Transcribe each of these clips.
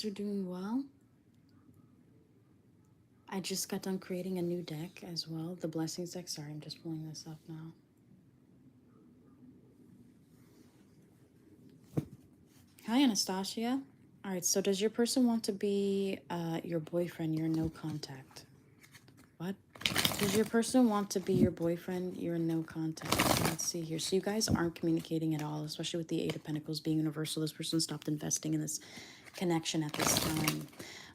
Are doing well. I just got done creating a new deck as well, the Blessings deck. Sorry, I'm just pulling this up now. Hi, Anastasia. All right, so does your person want to be your boyfriend? You're no contact. What? Does your person want to be your boyfriend? You're in no contact. Let's see here. So you guys aren't communicating at all, especially with the Eight of Pentacles being universal. This person stopped investing in this connection at this time.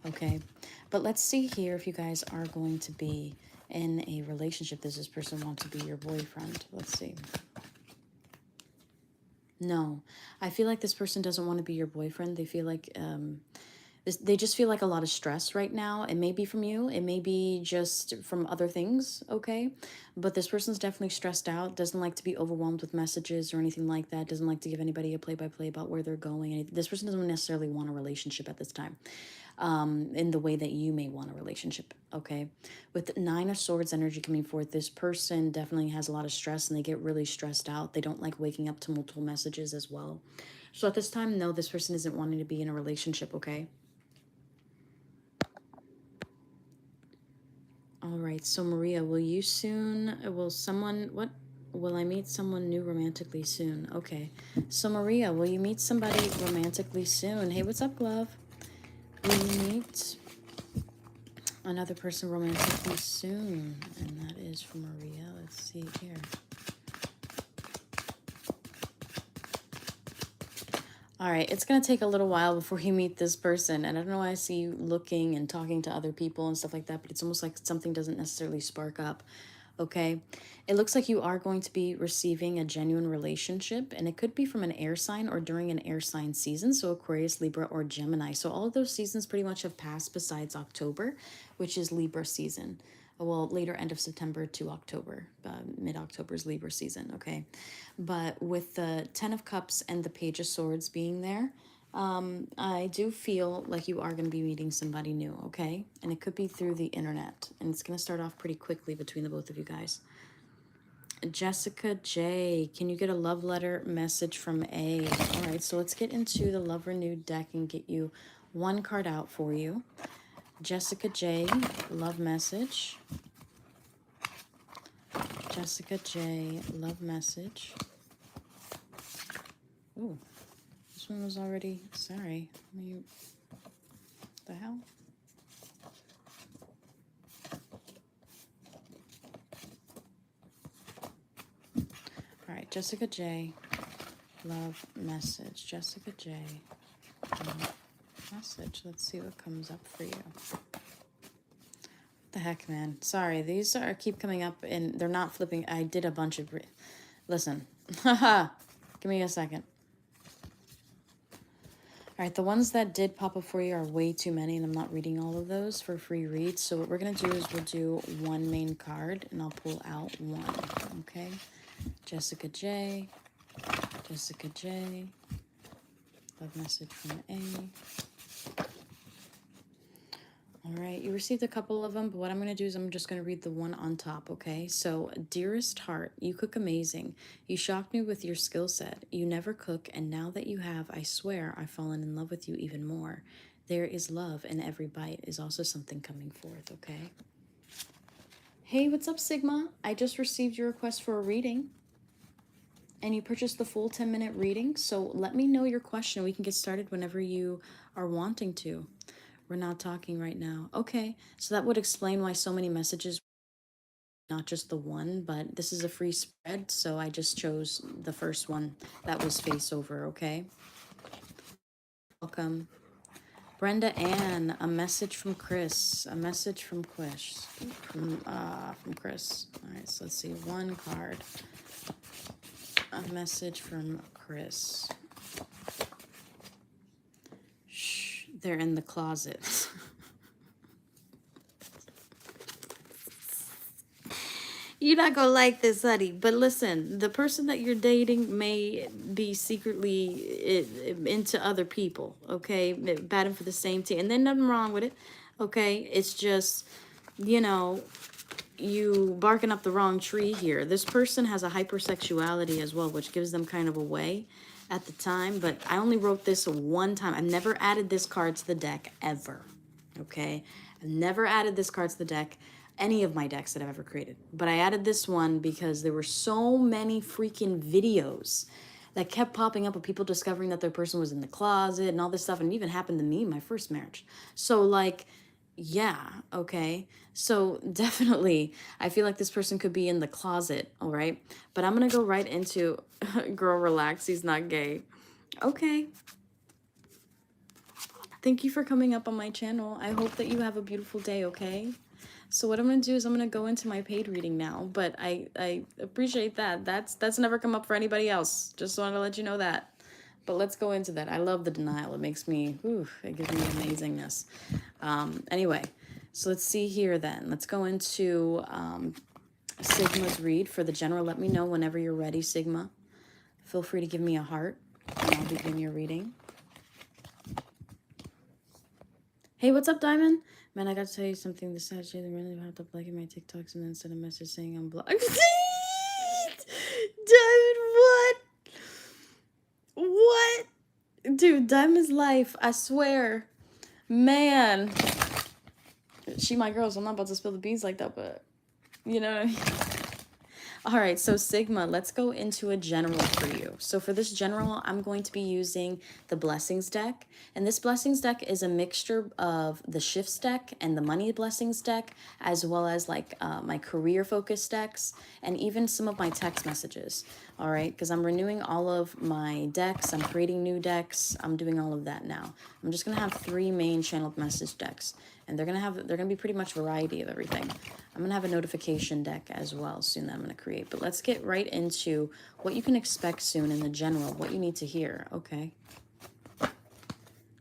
Okay. But let's see here if you guys are going to be in a relationship. Does this person want to be your boyfriend? Let's see. No. I feel like this person doesn't want to be your boyfriend. They feel like they just feel like a lot of stress right now. It may be from you. It may be just from other things, okay? But this person's definitely stressed out, doesn't like to be overwhelmed with messages or anything like that, doesn't like to give anybody a play-by-play about where they're going. And this person doesn't necessarily want a relationship at this time in the way that you may want a relationship, okay? With Nine of Swords energy coming forth, this person definitely has a lot of stress and they get really stressed out. They don't like waking up to multiple messages as well. So at this time, no, this person isn't wanting to be in a relationship, okay? All right, so Maria, will I meet someone new romantically soon? Okay, so Maria, will you meet somebody romantically soon? Hey, what's up, love? Will you meet another person romantically soon? And that is for Maria. Let's see here. All right, it's going to take a little while before you meet this person. And I don't know why I see you looking and talking to other people and stuff like that, but it's almost like something doesn't necessarily spark up. Okay, it looks like you are going to be receiving a genuine relationship, and it could be from an air sign or during an air sign season, so Aquarius, Libra, or Gemini. So all of those seasons pretty much have passed besides October, which is Libra season. Well, later end of September to October, mid-October is Libra season, okay? But with the Ten of Cups and the Page of Swords being there, I do feel like you are going to be meeting somebody new, okay? And it could be through the internet. And it's going to start off pretty quickly between the both of you guys. Jessica J, can you get a love letter message from A? All right, so let's get into the Love Renewed deck and get you one card out for you. Jessica J, love message. Jessica J, love message. Ooh. This one was already, sorry. What the hell? All right, Jessica J, love message. Jessica J, love message. Let's see what comes up for you. What the heck, man? Sorry, these keep coming up and they're not flipping. I did a bunch of, listen. Haha. Give me a second. All right, the ones that did pop up for you are way too many, and I'm not reading all of those for free reads. So what we're going to do is we'll do one main card, and I'll pull out one, okay? Jessica J, Jessica J, love message from A. All right, you received a couple of them, but what I'm going to do is I'm just going to read the one on top, okay? So, dearest heart, you cook amazing. You shocked me with your skill set. You never cook, and now that you have, I swear I've fallen in love with you even more. There is love, and every bite is also something coming forth, okay? Hey, what's up, Sigma? I just received your request for a reading, and you purchased the full 10-minute reading, so let me know your question. We can get started whenever you are wanting to. We're not talking right now. Okay, so that would explain why so many messages, not just the one, but this is a free spread, so I just chose the first one that was face over, okay? Welcome. Brenda Ann, a message from Chris. A message from Chris. From Chris. All right, so let's see. One card. A message from Chris. Shh, they're in the closet. You're not gonna like this, honey. But listen, the person that you're dating may be secretly into other people, okay? Batting for the same team. And there's nothing wrong with it, okay? It's just, you know, you barking up the wrong tree here. This person has a hypersexuality as well, which gives them kind of away at the time, but I only wrote this one time. I've never added this card to the deck ever. Okay? I've never added this card to the deck, any of my decks that I've ever created. But I added this one because there were so many freaking videos that kept popping up of people discovering that their person was in the closet and all this stuff. And it even happened to me in my first marriage. So, like, yeah, okay. So definitely, I feel like this person could be in the closet, all right? But I'm gonna go right into, girl, relax, he's not gay. Okay. Thank you for coming up on my channel. I hope that you have a beautiful day, okay? So what I'm gonna do is I'm gonna go into my paid reading now, but I appreciate that. That's never come up for anybody else. Just wanted to let you know that. But let's go into that. I love the denial. It makes me, it gives me amazingness. Anyway, so let's see here then. Let's go into Sigma's read for the general. Let me know whenever you're ready, Sigma. Feel free to give me a heart, and I'll begin your reading. Hey, what's up, Diamond? Man, I got to tell you something. This Saturday, they really popped up liking my TikToks and then sent a message saying I'm blocked. Diamond, what? What? Dude, Diamond's life, I swear. Man. She my girl, so I'm not about to spill the beans like that, but you know what I mean? All right, so Sigma, let's go into a general for you. So for this general, I'm going to be using the Blessings deck. And this Blessings deck is a mixture of the Shifts deck and the Money Blessings deck, as well as like my career focus decks and even some of my text messages. All right, because I'm renewing all of my decks. I'm creating new decks. I'm doing all of that now. I'm just going to have 3 main channeled message decks. And they're gonna be pretty much variety of everything. I'm gonna have a notification deck as well soon that I'm gonna create. But let's get right into what you can expect soon in the general, what you need to hear. Okay.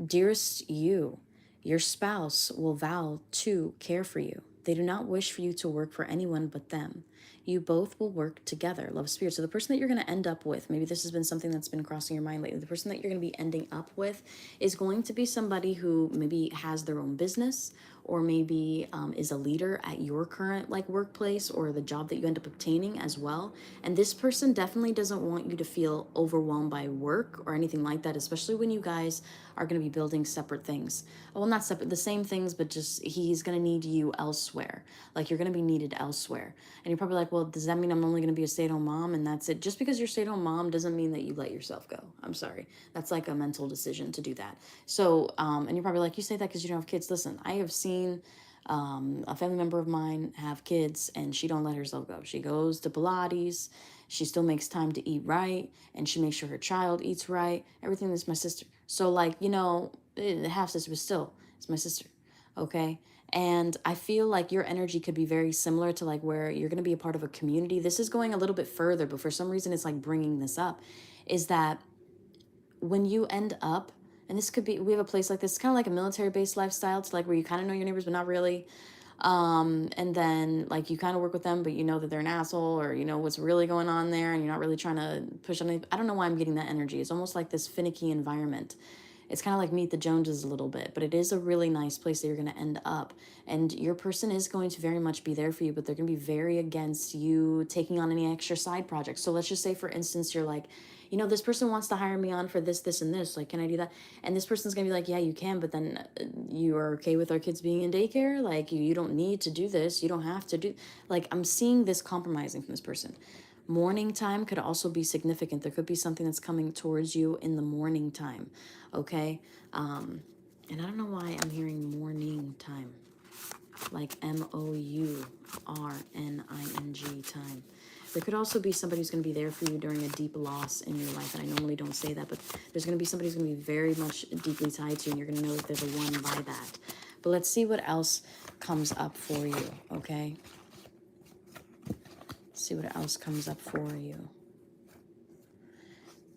Dearest you, your spouse will vow to care for you. They do not wish for you to work for anyone but them. You both will work together. Love, spirit. So the person that you're going to end up with, maybe this has been something that's been crossing your mind lately. The person that you're going to be ending up with is going to be somebody who maybe has their own business, or maybe is a leader at your current like workplace or the job that you end up obtaining as well. And this person definitely doesn't want you to feel overwhelmed by work or anything like that, especially when you guys are going to be building separate things. Well, not separate, the same things, but just he's going to need you elsewhere. Like you're going to be needed elsewhere. And you're probably like, well, does that mean I'm only going to be a stay-at-home mom and that's it? Just because you're a stay-at-home mom doesn't mean that you let yourself go. I'm sorry. That's like a mental decision to do that. So, and you're probably like, you say that because you don't have kids. Listen, I have seen a family member of mine have kids and she don't let herself go. She goes to Pilates. She still makes time to eat right, and she makes sure her child eats right. Everything is my sister. So like, you know, half sister, but still, it's my sister. Okay. And I feel like your energy could be very similar to like where you're going to be a part of a community. This is going a little bit further, but for some reason it's like bringing this up, is that when you end up, and this could be, we have a place like this, kind of like a military-based lifestyle, to like where you kind of know your neighbors, but not really. And then like you kind of work with them, but you know that they're an asshole, or you know what's really going on there, and you're not really trying to push on anything. I don't know why I'm getting that energy. It's almost like this finicky environment. It's kind of like Meet the Joneses a little bit, but it is a really nice place that you're going to end up. And your person is going to very much be there for you, but they're going to be very against you taking on any extra side projects. So let's just say, for instance, you're like, you know, this person wants to hire me on for this, this, and this. Like, can I do that? And this person's going to be like, yeah, you can, but then you are okay with our kids being in daycare? Like, you don't need to do this. You don't have to do... Like, I'm seeing this compromising from this person. Morning time could also be significant. There could be something that's coming towards you in the morning time, okay? And I don't know why I'm hearing morning time, like mourning time. There could also be somebody who's going to be there for you during a deep loss in your life, and I normally don't say that, but there's going to be somebody who's going to be very much deeply tied to you, and you're going to know that they're the one by that. But let's see what else comes up for you, okay? See what else comes up for you.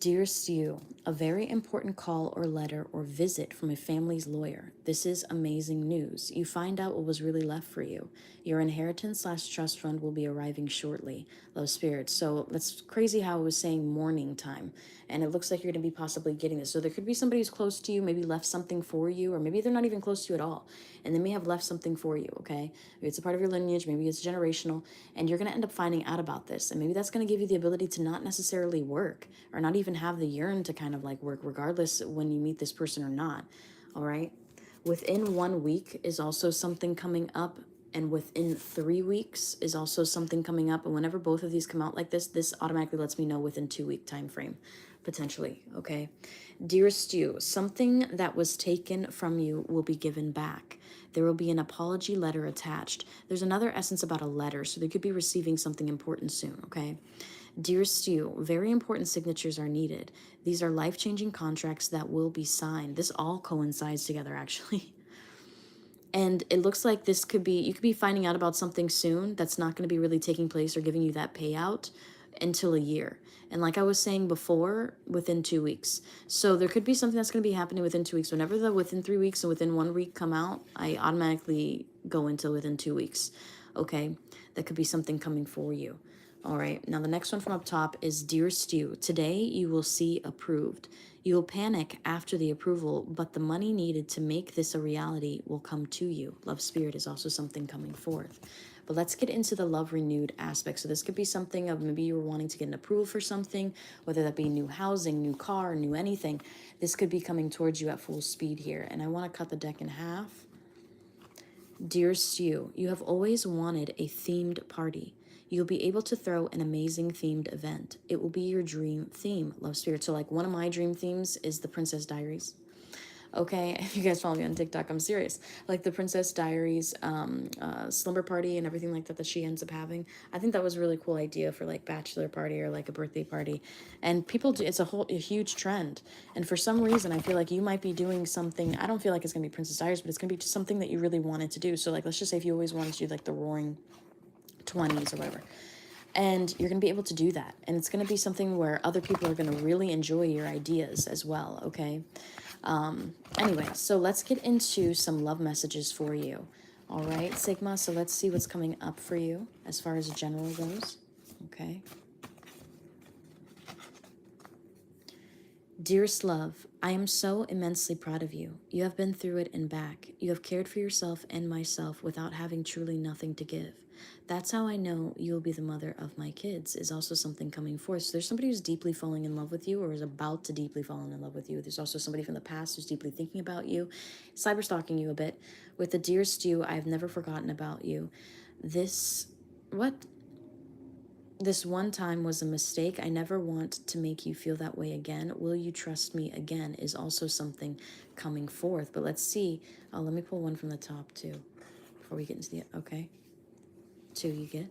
Dearest you, a very important call or letter or visit from a family's lawyer. This is amazing news. You find out what was really left for you. Your inheritance/trust fund will be arriving shortly. Love, spirit. So that's crazy how it was saying morning time. And it looks like you're going to be possibly getting this. So there could be somebody who's close to you, maybe left something for you, or maybe they're not even close to you at all. And they may have left something for you, okay? Maybe it's a part of your lineage, maybe it's generational, and you're going to end up finding out about this. And maybe that's going to give you the ability to not necessarily work, or not even can have the yearn to kind of like work regardless when you meet this person or not. All right. Within 1 week is also something coming up. And within 3 weeks is also something coming up. And whenever both of these come out like this automatically lets me know within 2 week time frame, potentially. Okay. Dearest you, something that was taken from you will be given back. There will be an apology letter attached. There's another essence about a letter, so they could be receiving something important soon, okay? Dearest you, very important signatures are needed. These are life-changing contracts that will be signed. This all coincides together, actually. And it looks like this could be, you could be finding out about something soon that's not going to be really taking place or giving you that payout until a year. And like I was saying before, within 2 weeks. So there could be something that's going to be happening within 2 weeks. Whenever the within 3 weeks and within 1 week come out, I automatically go into within 2 weeks. Okay. That could be something coming for you. All right. Now the next one from up top is Dearest you. Today you will see approved. You will panic after the approval, but the money needed to make this a reality will come to you. Love spirit is also something coming forth. But let's get into the love renewed aspect. So this could be something of maybe you were wanting to get an approval for something, whether that be new housing, new car, new anything. This could be coming towards you at full speed here. And I want to cut the deck in half. Dearest you, you have always wanted a themed party. You'll be able to throw an amazing themed event. It will be your dream theme, love spirit. So like one of my dream themes is the Princess Diaries. Okay, if you guys follow me on TikTok, I'm serious. Like the Princess Diaries slumber party and everything like that that she ends up having. I think that was a really cool idea for like bachelor party or like a birthday party. And people do, it's a huge trend. And for some reason, I feel like you might be doing something. I don't feel like it's going to be Princess Diaries, but it's going to be just something that you really wanted to do. So like, let's just say if you always wanted to do like the Roaring 20s or whatever. And you're going to be able to do that. And it's going to be something where other people are going to really enjoy your ideas as well, okay? Anyway, so let's get into some love messages for you. All right, Sigma, so let's see what's coming up for you as far as general goes, okay? Dearest love, I am so immensely proud of you. You have been through it and back. You have cared for yourself and myself without having truly nothing to give. That's how I know you'll be the mother of my kids, is also something coming forth. So there's somebody who's deeply falling in love with you or is about to deeply fall in love with you. There's also somebody from the past who's deeply thinking about you, cyber stalking you a bit. With the dearest you, I have never forgotten about you. This one time was a mistake. I never want to make you feel that way again. Will you trust me again is also something coming forth. But let's see. Oh, let me pull one from the top too before we get into the, okay. 2 you get.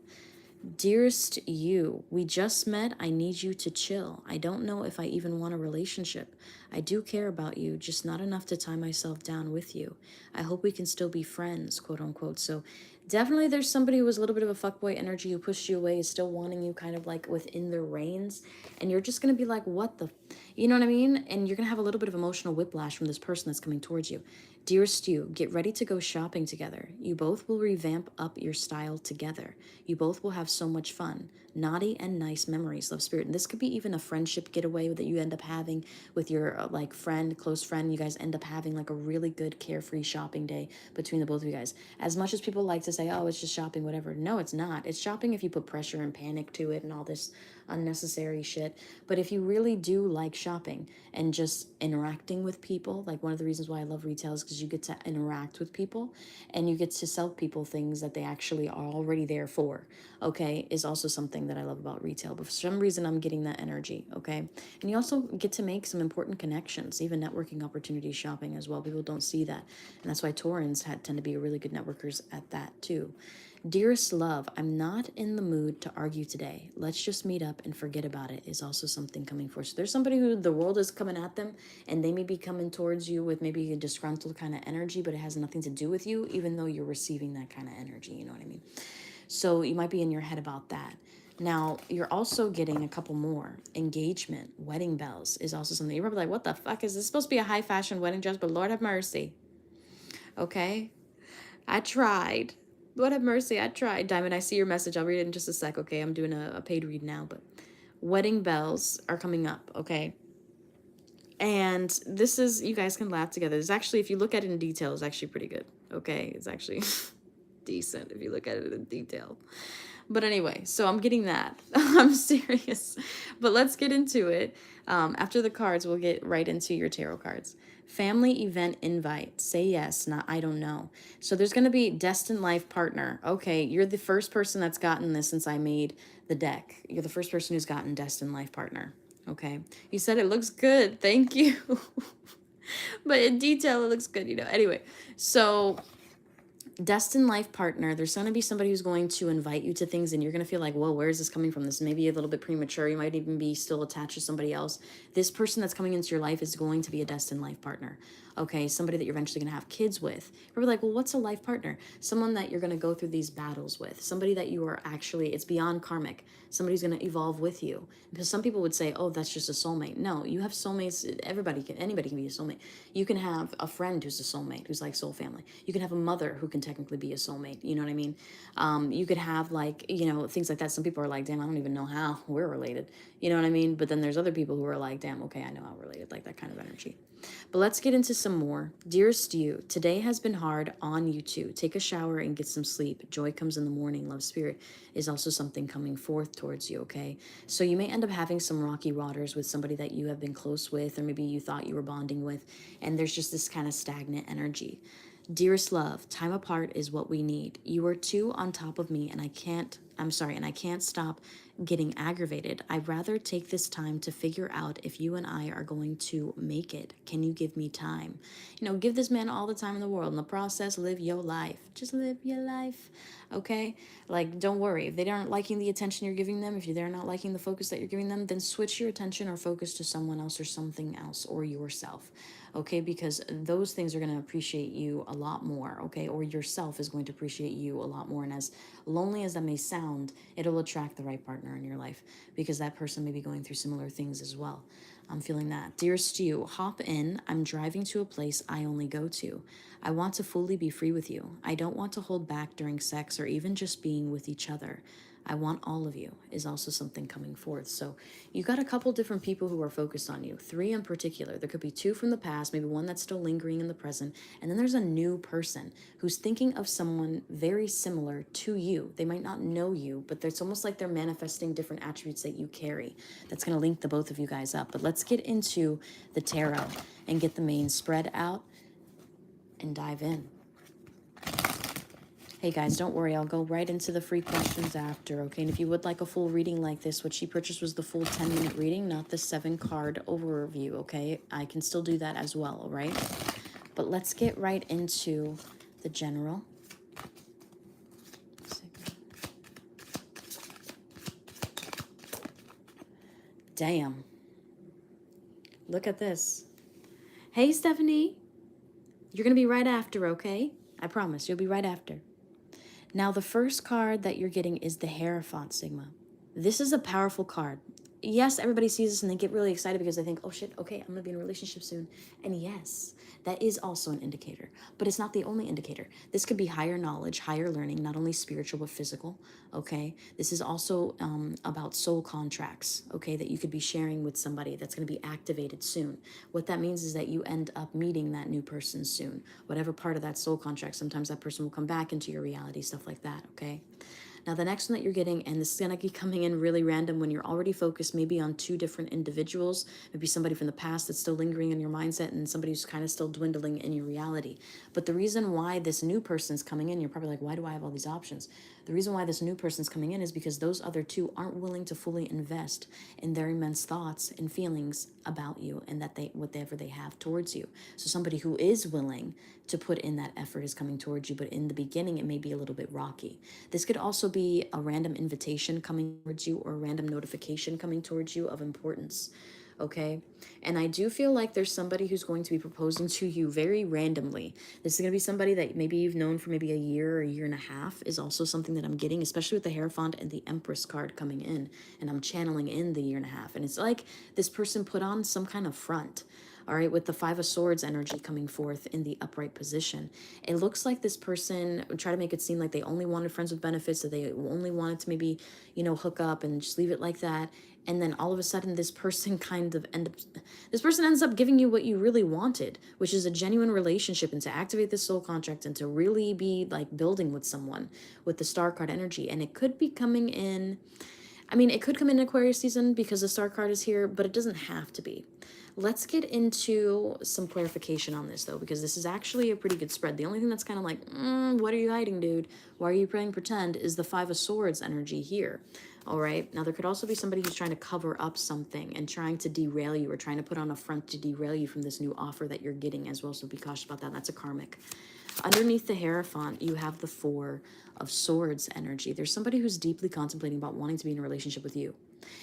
Dearest you, we just met. I need you to chill. I don't know if I even want a relationship. I do care about you, just not enough to tie myself down with you. I hope we can still be friends, quote unquote. So definitely there's somebody who was a little bit of a fuckboy energy who pushed you away, is still wanting you kind of like within their reins. And you're just going to be like, what the, you know what I mean? And you're going to have a little bit of emotional whiplash from this person that's coming towards you. Dearest you, get ready to go shopping together. You both will revamp up your style together. You both will have so much fun. Naughty and nice memories, love spirit. And this could be even a friendship getaway that you end up having with your like friend, close friend. You guys end up having like a really good carefree shopping day between the both of you guys. As much as people like to say, oh, it's just shopping, whatever. No, it's not. It's shopping if you put pressure and panic to it and all this unnecessary shit. But if you really do like shopping and just interacting with people, like one of the reasons why I love retail is because you get to interact with people and you get to sell people things that they actually are already there for, okay, is also something that I love about retail. But for some reason, I'm getting that energy, okay? And you also get to make some important connections, even networking opportunities shopping as well. People don't see that. And that's why Taurans tend to be really good networkers at that too. Dearest love, I'm not in the mood to argue today. Let's just meet up and forget about it is also something coming forth. So there's somebody who the world is coming at them and they may be coming towards you with maybe a disgruntled kind of energy, but it has nothing to do with you, even though you're receiving that kind of energy. You know what I mean? So you might be in your head about that. Now, you're also getting a couple more. Engagement, wedding bells is also something. You're probably like, what the fuck? Is this supposed to be a high fashion wedding dress? But Lord have mercy. Okay? I tried. Lord have mercy, I tried. Diamond, I see your message. I'll read it in just a sec, okay? I'm doing a paid read now, but wedding bells are coming up, okay? And this is, you guys can laugh together. It's actually, if you look at it in detail, it's actually pretty good, okay? It's actually, decent if you look at it in detail. But anyway, so I'm getting that. I'm serious. But let's get into it. After the cards, we'll get right into your tarot cards. Family event invite. Say yes, not I don't know. So there's going to be destined life partner. Okay, you're the first person that's gotten this since I made the deck. You're the first person who's gotten destined life partner. Okay. You said it looks good. Thank you. But in detail, it looks good, you know. Anyway, so destined life partner, there's going to be somebody who's going to invite you to things and you're going to feel like, whoa, where is this coming from? This may be a little bit premature. You might even be still attached to somebody else. This person that's coming into your life is going to be a destined life partner. Okay, somebody that you're eventually going to have kids with. You're like, well, what's a life partner? Someone that you're going to go through these battles with. Somebody that you are actually, it's beyond karmic. Somebody's going to evolve with you. Because some people would say, oh, that's just a soulmate. No, you have soulmates. Anybody can be a soulmate. You can have a friend who's a soulmate, who's like soul family. You can have a mother who can technically be a soulmate. You know what I mean? You could have like, you know, things like that. Some people are like, damn, I don't even know how we're related. You know what I mean? But then there's other people who are like, damn, okay, I know how we're related, like that kind of energy. But let's get into some more. Dearest you, today has been hard on you too. Take a shower and get some sleep. Joy comes in the morning. Love spirit is also something coming forth towards you, okay? So you may end up having some rocky waters with somebody that you have been close with, or maybe you thought you were bonding with, and there's just this kind of stagnant energy. Dearest love, time apart is what we need. You are too on top of me, and I can't stop getting aggravated. I'd rather take this time to figure out if you and I are going to make it. Can you give me time? You know, give this man all the time in the world. In the process, live your life. Just live your life. Okay? Like, don't worry. If they aren't liking the attention you're giving them, if they're not liking the focus that you're giving them, then switch your attention or focus to someone else or something else or yourself. Okay? Because those things are going to appreciate you a lot more. Okay? Or yourself is going to appreciate you a lot more. And as lonely as that may sound, it'll attract the right partner in your life because that person may be going through similar things as well. I'm feeling that. Dearest you, hop in. I'm driving to a place I only go to. I want to fully be free with you. I don't want to hold back during sex or even just being with each other. I want all of you is also something coming forth. So you got a couple different people who are focused on you. 3 in particular. There could be 2 from the past, maybe one that's still lingering in the present. And then there's a new person who's thinking of someone very similar to you. They might not know you, but it's almost like they're manifesting different attributes that you carry. That's going to link the both of you guys up. But let's get into the tarot and get the main spread out and dive in. Hey guys, don't worry, I'll go right into the free questions after, okay? And if you would like a full reading like this, what she purchased was the full 10-minute reading, not the 7-card overview, okay? I can still do that as well, all right? But let's get right into the general. Damn. Look at this. Hey, Stephanie. You're going to be right after, okay? I promise, you'll be right after. Now, the first card that you're getting is the Hierophant Sigma. This is a powerful card. Yes, everybody sees this and they get really excited because they think, oh shit, okay, I'm going to be in a relationship soon. And yes, that is also an indicator. But it's not the only indicator. This could be higher knowledge, higher learning, not only spiritual but physical, okay? This is also about soul contracts, okay, that you could be sharing with somebody that's going to be activated soon. What that means is that you end up meeting that new person soon. Whatever part of that soul contract, sometimes that person will come back into your reality, stuff like that, okay? Now, the next one that you're getting, and this is going to be coming in really random when you're already focused maybe on 2 different individuals, maybe somebody from the past that's still lingering in your mindset and somebody who's kind of still dwindling in your reality. But the reason why this new person's coming in, you're probably like, why do I have all these options? The reason why this new person's coming in is because those other 2 aren't willing to fully invest in their immense thoughts and feelings about you and that whatever they have towards you. So somebody who is willing to put in that effort is coming towards you, but in the beginning it may be a little bit rocky. This could also be a random invitation coming towards you or a random notification coming towards you of importance. Okay? And I do feel like there's somebody who's going to be proposing to you very randomly. This is going to be somebody that maybe you've known for maybe a year or a year and a half is also something that I'm getting, especially with the Hierophant and the Empress card coming in. And I'm channeling in the year and a half. And it's like this person put on some kind of front. All right, with the Five of Swords energy coming forth in the upright position, it looks like this person try to make it seem like they only wanted friends with benefits, that they only wanted to maybe, hook up and just leave it like that. And then all of a sudden, this person this person ends up giving you what you really wanted, which is a genuine relationship, and to activate this soul contract and to really be like building with someone with the Star card energy. And it could be coming in. I mean, it could come in Aquarius season because the Star card is here, but it doesn't have to be. Let's get into some clarification on this, though, because this is actually a pretty good spread. The only thing that's kind of like, what are you hiding, dude? Why are you playing pretend? Is the Five of Swords energy here. All right. Now, there could also be somebody who's trying to cover up something and trying to derail you, or trying to put on a front to derail you from this new offer that you're getting as well. So be cautious about that. That's a karmic. Underneath the Hierophant, you have the Four of Swords energy. There's somebody who's deeply contemplating about wanting to be in a relationship with you.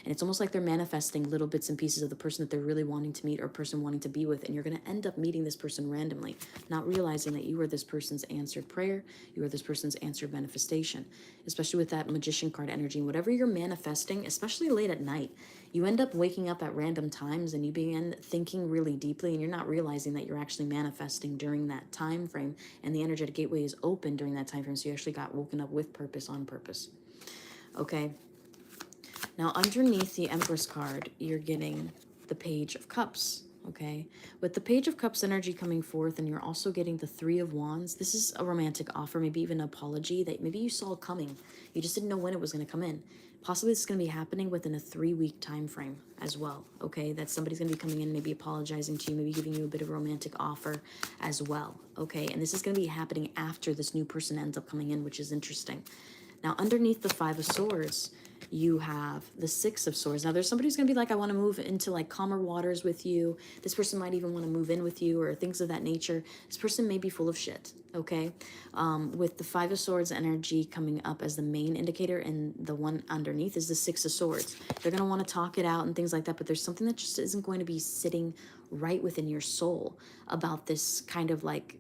And it's almost like they're manifesting little bits and pieces of the person that they're really wanting to meet or person wanting to be with. And you're going to end up meeting this person randomly, not realizing that you are this person's answered prayer. You are this person's answered manifestation, especially with that Magician card energy. And whatever you're manifesting, especially late at night, you end up waking up at random times and you begin thinking really deeply, and you're not realizing that you're actually manifesting during that time frame. And the energetic gateway is open during that time frame. So you actually got woken up with purpose, on purpose. Okay. Now, underneath the Empress card, you're getting the Page of Cups, okay? With the Page of Cups energy coming forth, and you're also getting the Three of Wands, this is a romantic offer, maybe even an apology that maybe you saw coming. You just didn't know when it was going to come in. Possibly this is going to be happening within a 3-week time frame as well, okay? That somebody's going to be coming in, maybe apologizing to you, maybe giving you a bit of a romantic offer as well, okay? And this is going to be happening after this new person ends up coming in, which is interesting. Now, underneath the Five of Swords, you have the Six of Swords. Now, there's somebody who's going to be like, I want to move into like calmer waters with you. This person might even want to move in with you or things of that nature. This person may be full of shit, okay? With the Five of Swords energy coming up as the main indicator, and the one underneath is the Six of Swords. They're going to want to talk it out and things like that, but there's something that just isn't going to be sitting right within your soul about this kind of like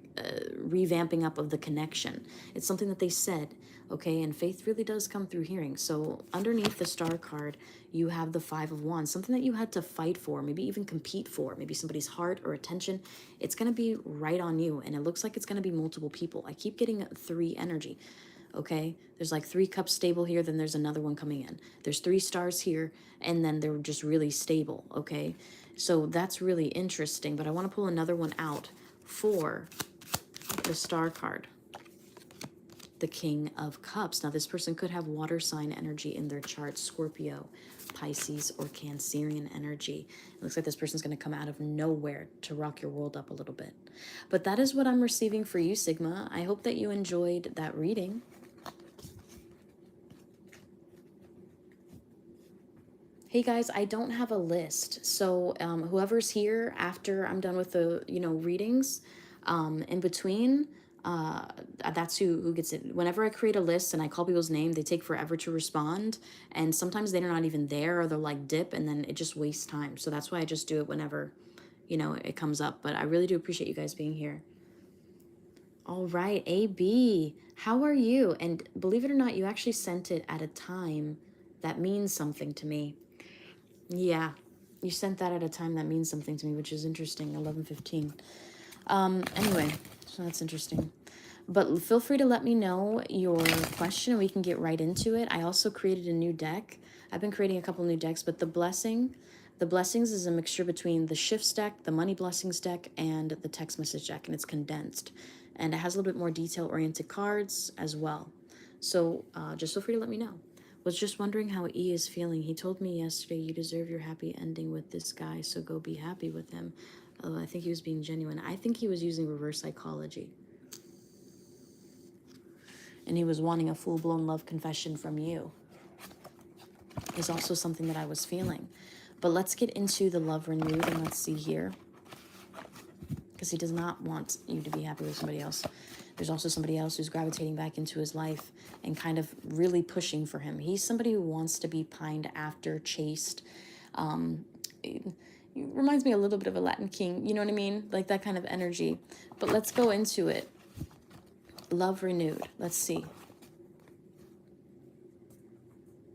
revamping up of the connection. It's something that they said, okay, and faith really does come through hearing. So underneath the Star card, you have the Five of Wands, something that you had to fight for, maybe even compete for, maybe somebody's heart or attention. It's going to be right on you, and it looks like it's going to be multiple people. I keep getting 3 energy, okay? There's like 3 cups stable here, then there's another one coming in. There's 3 stars here, and then they're just really stable, okay? So that's really interesting, but I want to pull another one out for the Star card, the King of Cups. Now, this person could have water sign energy in their chart, Scorpio, Pisces, or Cancerian energy. It looks like this person's going to come out of nowhere to rock your world up a little bit. But that is what I'm receiving for you, Sigma. I hope that you enjoyed that reading. Hey guys, I don't have a list, so whoever's here after I'm done with the readings, in between, that's who gets it. Whenever I create a list and I call people's name, they take forever to respond, and sometimes they're not even there, or they'll like dip, and then it just wastes time. So that's why I just do it whenever it comes up. But I really do appreciate you guys being here. All right, AB, how are you? And believe it or not, you actually sent it at a time that means something to me. Yeah, you sent that at a time that means something to me, which is interesting. 11:15. Anyway, so that's interesting. But feel free to let me know your question. We can get right into it. I also created a new deck. I've been creating a couple new decks, but the Blessings is a mixture between the Shifts deck, the Money Blessings deck, and the Text Message deck, and it's condensed. And it has a little bit more detail-oriented cards as well. So just feel free to let me know. Was just wondering how E is feeling. He told me yesterday, you deserve your happy ending with this guy, so go be happy with him. Oh, I think he was being genuine. I think he was using reverse psychology. And he was wanting a full-blown love confession from you. Is also something that I was feeling. But let's get into the love renewed, and let's see here. Because he does not want you to be happy with somebody else. There's also somebody else who's gravitating back into his life and kind of really pushing for him. He's somebody who wants to be pined after, chased. It reminds me a little bit of a Latin king, you know what I mean? Like that kind of energy. But let's go into it. Love renewed. Let's see.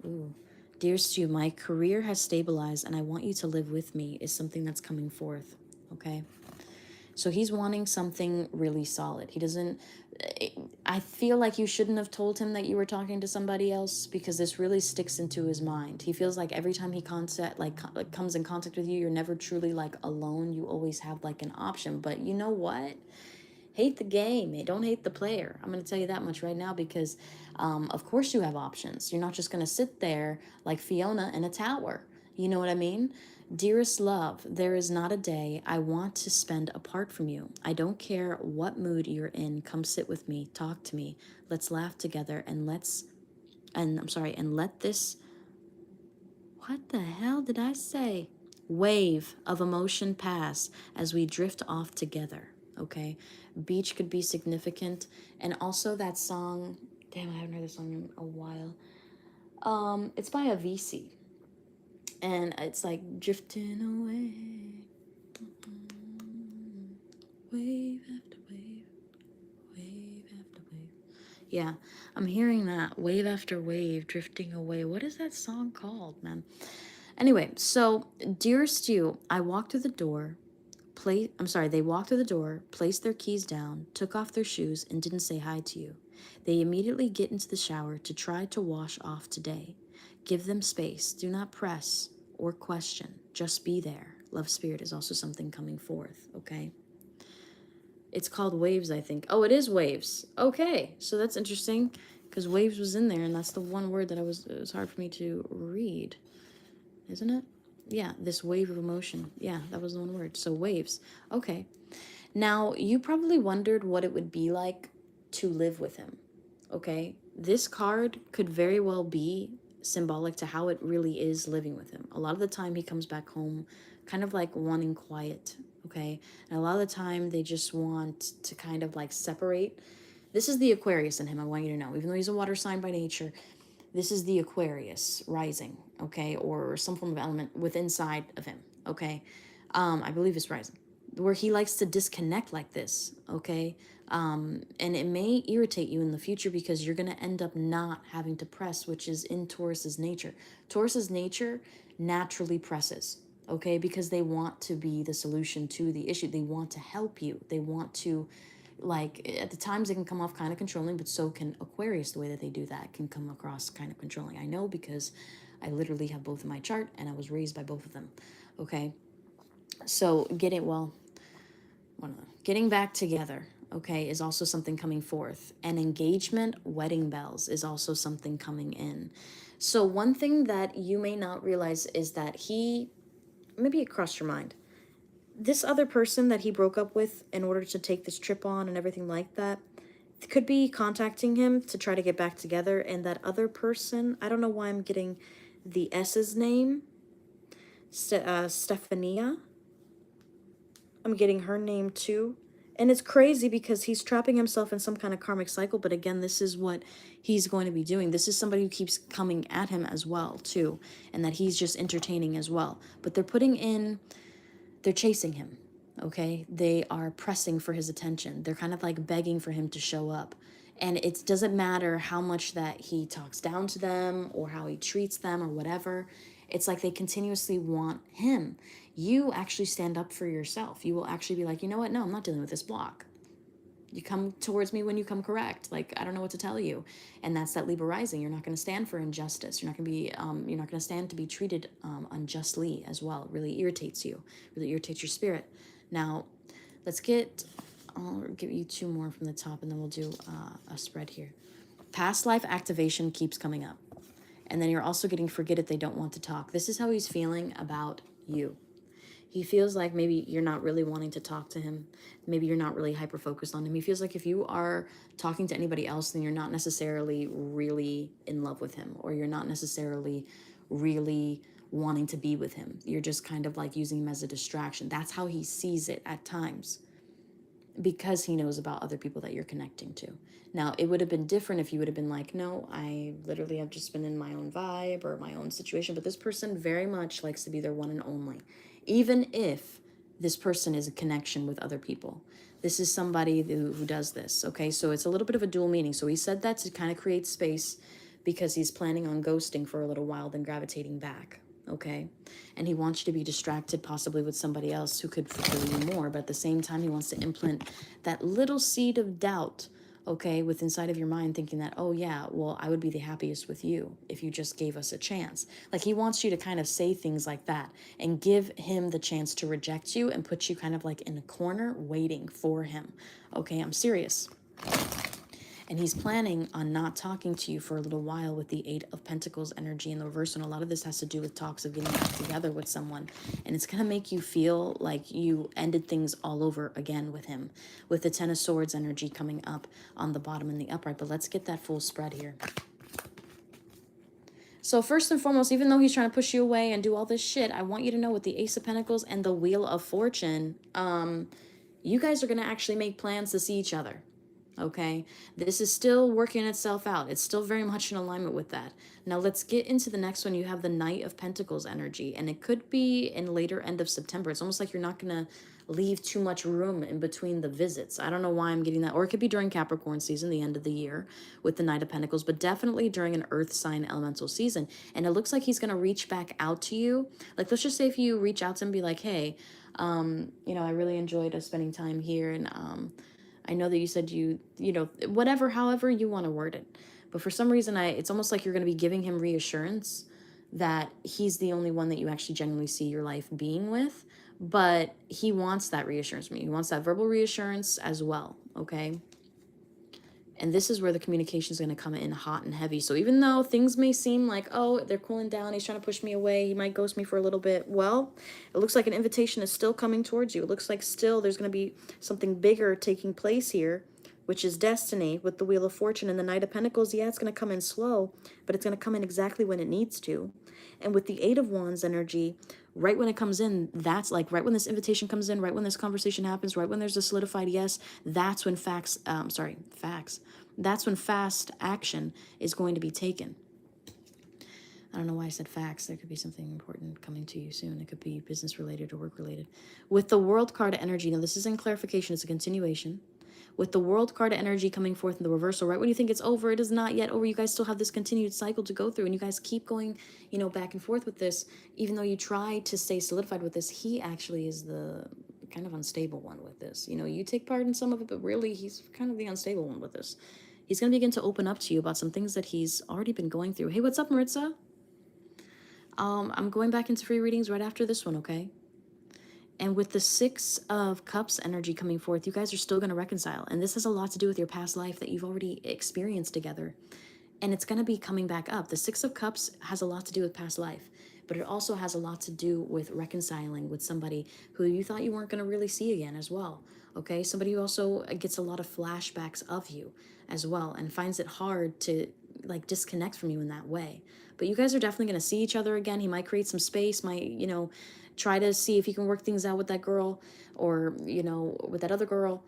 Ooh. Dear Stu, my career has stabilized and I want you to live with me is something that's coming forth. okay? So he's wanting something really solid. He doesn't, I feel like you shouldn't have told him that you were talking to somebody else, because this really sticks into his mind. He feels like every time he comes in contact with you, you're never truly like alone. You always have like an option. But you know what? Hate the game. Don't hate the player. I'm going to tell you that much right now, because of course you have options. You're not just going to sit there like Fiona in a tower. You know what I mean? Dearest love, there is not a day I want to spend apart from you. I don't care what mood you're in. Come sit with me. Talk to me. Let's laugh together, and let this, what the hell did I say? Wave of emotion pass as we drift off together. Okay? Beach could be significant. And also that song, damn, I haven't heard this song in a while. It's by Avicii. And it's like drifting away, wave after wave, wave after wave. Yeah, I'm hearing that wave after wave, drifting away. What is that song called, man? Anyway, so dearest you, I walked through the door. They walked through the door, placed their keys down, took off their shoes, and didn't say hi to you. They immediately get into the shower to try to wash off today. Give them space. Do not press or question. Just be there. Love spirit is also something coming forth, okay? It's called waves, I think. Oh, it is waves. Okay, so that's interesting, because waves was in there, and that's the one word that it was hard for me to read, isn't it? Yeah, this wave of emotion. Yeah, that was the one word. So waves. Okay. Now, you probably wondered what it would be like to live with him. Okay? This card could very well be symbolic to how it really is living with him. A lot of the time he comes back home kind of like wanting quiet, okay? And a lot of the time they just want to kind of like separate. This is the Aquarius in him, I want you to know. Even though he's a water sign by nature, this is the Aquarius rising, okay? Or some form of element within inside of him, okay? I believe it's rising, where he likes to disconnect like this, okay? And it may irritate you in the future, because you're going to end up not having to press, which is in Taurus's nature. Taurus's nature naturally presses, okay? Because they want to be the solution to the issue. They want to help you. They want to, like, at the times they can come off kind of controlling, but so can Aquarius. The way that they do that can come across kind of controlling. I know, because I literally have both in my chart, and I was raised by both of them, okay? So getting back together, okay, is also something coming forth. And engagement, wedding bells is also something coming in. So one thing that you may not realize is that maybe it crossed your mind, this other person that he broke up with in order to take this trip on and everything like that, could be contacting him to try to get back together. And that other person, I don't know why I'm getting the S's name, Stephania. I'm getting her name too. And it's crazy, because he's trapping himself in some kind of karmic cycle. But again, this is what he's going to be doing. This is somebody who keeps coming at him as well too, and that he's just entertaining as well. But they're chasing him, okay? They are pressing for his attention. They're kind of like begging for him to show up. And it doesn't matter how much that he talks down to them or how he treats them or whatever. It's like they continuously want him. You actually stand up for yourself. You will actually be like, you know what? No, I'm not dealing with this block. You come towards me when you come correct. Like, I don't know what to tell you. And that's that Libra rising. You're not going to stand for injustice. You're not going to be, you're not going to stand to be treated unjustly as well. It really irritates you. It really irritates your spirit. Now, I'll give you two more from the top, and then we'll do a spread here. Past life activation keeps coming up. And then you're also getting forget it, they don't want to talk. This is how he's feeling about you. He feels like maybe you're not really wanting to talk to him. Maybe you're not really hyper-focused on him. He feels like if you are talking to anybody else, then you're not necessarily really in love with him, or you're not necessarily really wanting to be with him. You're just kind of like using him as a distraction. That's how he sees it at times, because he knows about other people that you're connecting to. Now, it would have been different if you would have been like, no, I literally have just been in my own vibe or my own situation. But this person very much likes to be their one and only, even if this person is a connection with other people. This is somebody who does this, okay? So it's a little bit of a dual meaning. So he said that to kind of create space, because he's planning on ghosting for a little while, then gravitating back, okay? And he wants you to be distracted possibly with somebody else who could fulfill you more, but at the same time he wants to implant that little seed of doubt, okay, with inside of your mind, thinking that, oh yeah, well, I would be the happiest with you if you just gave us a chance. Like, he wants you to kind of say things like that and give him the chance to reject you and put you kind of like in a corner waiting for him. Okay, I'm serious. And he's planning on not talking to you for a little while with the Eight of Pentacles energy in the reverse. And a lot of this has to do with talks of getting back together with someone. And it's going to make you feel like you ended things all over again with him, with the Ten of Swords energy coming up on the bottom in the upright. But let's get that full spread here. So first and foremost, even though he's trying to push you away and do all this shit, I want you to know with the Ace of Pentacles and the Wheel of Fortune, you guys are going to actually make plans to see each other. Okay, this is still working itself out. It's still very much in alignment with that. Now let's get into the next one. You have the Knight of Pentacles energy, and it could be in later end of September. It's almost like you're not gonna leave too much room in between the visits. I don't know why I'm getting that. Or it could be during Capricorn season, the end of the year with the Knight of Pentacles, but definitely during an earth sign elemental season. And it looks like he's gonna reach back out to you. Like, let's just say if you reach out to him and be like, hey, I really enjoyed spending time here, and I know that you said whatever, however you want to word it. But for some reason, it's almost like you're going to be giving him reassurance that he's the only one that you actually genuinely see your life being with. But he wants that reassurance from you. He wants that verbal reassurance as well, okay? And this is where the communication is going to come in hot and heavy. So even though things may seem like, oh, they're cooling down, he's trying to push me away, he might ghost me for a little bit. Well, it looks like an invitation is still coming towards you. It looks like still there's going to be something bigger taking place here, which is destiny with the Wheel of Fortune and the Knight of Pentacles. Yeah, it's going to come in slow, but it's going to come in exactly when it needs to. And with the Eight of Wands energy, right when it comes in, that's like right when this invitation comes in, right when this conversation happens, right when there's a solidified yes, that's when that's when fast action is going to be taken. I don't know why I said facts. There could be something important coming to you soon. It could be business related or work related. With the World card energy, now this isn't clarification, it's a continuation. With the World card energy coming forth in the reversal, right when you think it's over, it is not yet over. You guys still have this continued cycle to go through, and you guys keep going, back and forth with this. Even though you try to stay solidified with this, he actually is the kind of unstable one with this. You take part in some of it, but really he's kind of the unstable one with this. He's going to begin to open up to you about some things that he's already been going through. Hey, what's up, Maritza? I'm going back into free readings right after this one, okay? And with the Six of Cups energy coming forth, you guys are still going to reconcile. And this has a lot to do with your past life that you've already experienced together. And it's going to be coming back up. The Six of Cups has a lot to do with past life, but it also has a lot to do with reconciling with somebody who you thought you weren't going to really see again as well. Okay, somebody who also gets a lot of flashbacks of you as well and finds it hard to disconnect from you in that way. But you guys are definitely going to see each other again. He might create some space, might, try to see if he can work things out with that girl or, with that other girl.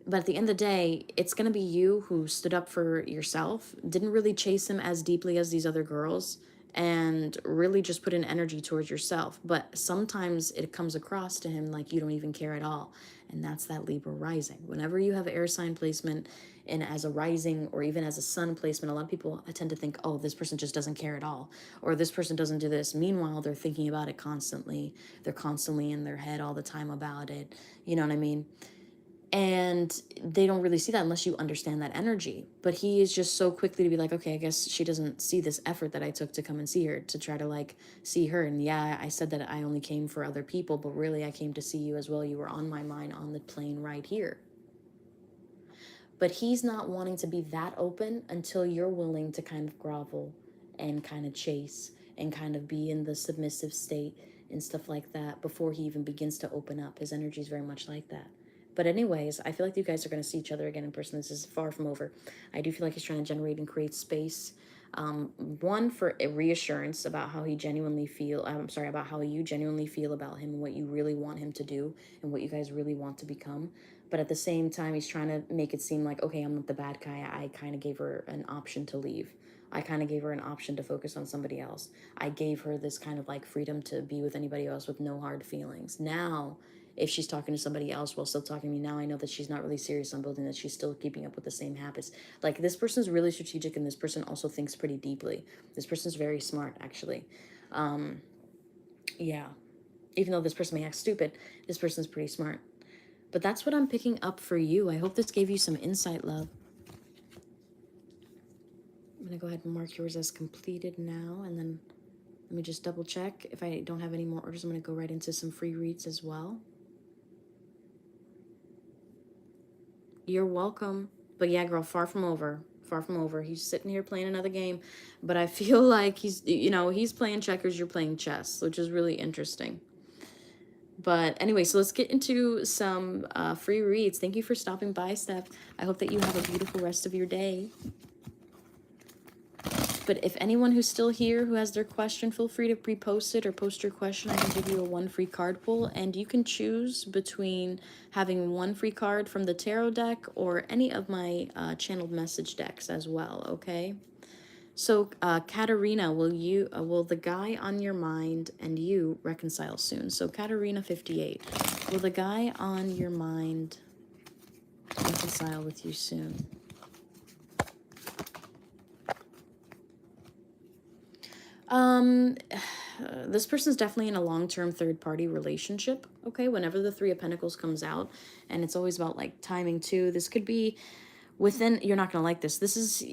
But at the end of the day, it's going to be you who stood up for yourself, didn't really chase him as deeply as these other girls, and really just put in energy towards yourself. But sometimes it comes across to him like you don't even care at all. And that's that Libra rising. Whenever you have air sign placement and as a rising or even as a sun placement, a lot of people tend to think, oh, this person just doesn't care at all, or this person doesn't do this. Meanwhile, they're thinking about it constantly. They're constantly in their head all the time about it. You know what I mean? And they don't really see that unless you understand that energy. But he is just so quickly to be like, okay, I guess she doesn't see this effort that I took to come and see her, to try to see her. And yeah, I said that I only came for other people, but really I came to see you as well. You were on my mind on the plane right here. But he's not wanting to be that open until you're willing to kind of grovel and kind of chase and kind of be in the submissive state and stuff like that before he even begins to open up. His energy is very much like that. But anyways, I feel like you guys are going to see each other again in person. This is far from over. I do feel like he's trying to generate and create space. One, for a reassurance about how he genuinely about how you genuinely feel about him and what you really want him to do and what you guys really want to become. But at the same time, he's trying to make it seem like, okay, I'm not the bad guy. I kind of gave her an option to leave. I kind of gave her an option to focus on somebody else. I gave her this kind of freedom to be with anybody else with no hard feelings. Now, if she's talking to somebody else while still talking to me, now I know that she's not really serious on building, that she's still keeping up with the same habits. This person's really strategic, and this person also thinks pretty deeply. This person's very smart, actually. Yeah. Even though this person may act stupid, this person's pretty smart. But that's what I'm picking up for you. I hope this gave you some insight, love. I'm going to go ahead and mark yours as completed now. And then let me just double check. If I don't have any more orders, I'm going to go right into some free reads as well. You're welcome. But yeah, girl, far from over. Far from over. He's sitting here playing another game. But I feel like he's, you know, he's playing checkers, you're playing chess, which is really interesting. But anyway, so let's get into some free reads. Thank you for stopping by, Steph. I hope that you have a beautiful rest of your day. But if anyone who's still here who has their question, feel free to pre-post it or post your question. I can give you a 1 free card pull, and you can choose between having 1 free card from the tarot deck or any of my channeled message decks as well, okay? So, Katarina, will the guy on your mind and you reconcile soon? So, Katarina 58, will the guy on your mind reconcile with you soon? This person's definitely in a long-term third-party relationship, okay? Whenever the Three of Pentacles comes out, and it's always about, like, timing, too. This could be within, you're not going to like this. This is,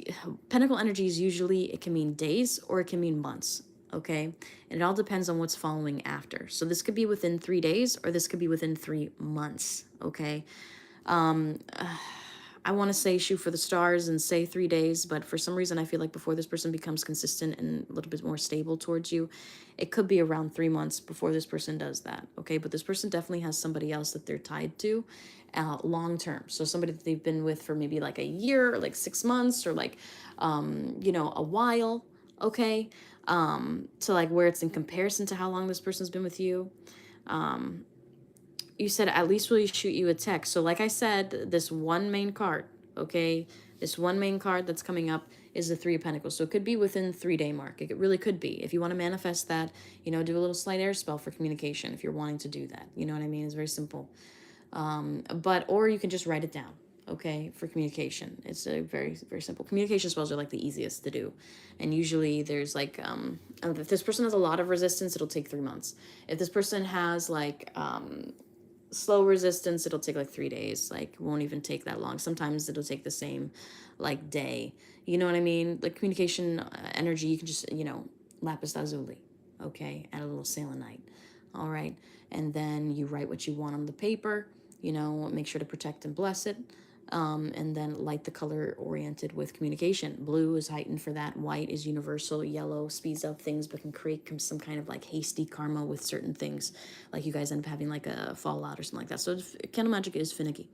Pentacle energy is usually, it can mean days or it can mean months, okay? And it all depends on what's following after. So this could be within 3 days or this could be within 3 months, okay? I want to say shoot for the stars and say 3 days, but for some reason I feel like before this person becomes consistent and a little bit more stable towards you, it could be around 3 months before this person does that, okay? But this person definitely has somebody else that they're tied to long term. So somebody that they've been with for maybe like a year or like 6 months or like, you know, a while, okay? So like where it's in comparison to how long this person's been with you. You said at least will you shoot you a text. So like I said, this one main card, okay, this one main card that's coming up is the Three of Pentacles. So it could be within 3-day mark. It really could be. If you want to manifest that, you know, do a little slight air spell for communication if you're wanting to do that. You know what I mean? It's very simple. Or you can just write it down, okay, for communication. It's a very, very simple. Communication spells are like the easiest to do. And usually there's like, if this person has a lot of resistance, it'll take 3 months. If this person has like, slow resistance, it'll take like 3 days. Like won't even take that long. Sometimes it'll take the same like day. You know what I mean? Like communication energy, you can just, you know, lapis lazuli, okay, add a little selenite. All right, and then you write what you want on the paper, you know, make sure to protect and bless it. And then light the color oriented with communication. Blue is heightened for that. White is universal. Yellow speeds up things but can create some kind of like hasty karma with certain things. Like you guys end up having like a fallout or something like that. So candle magic is finicky.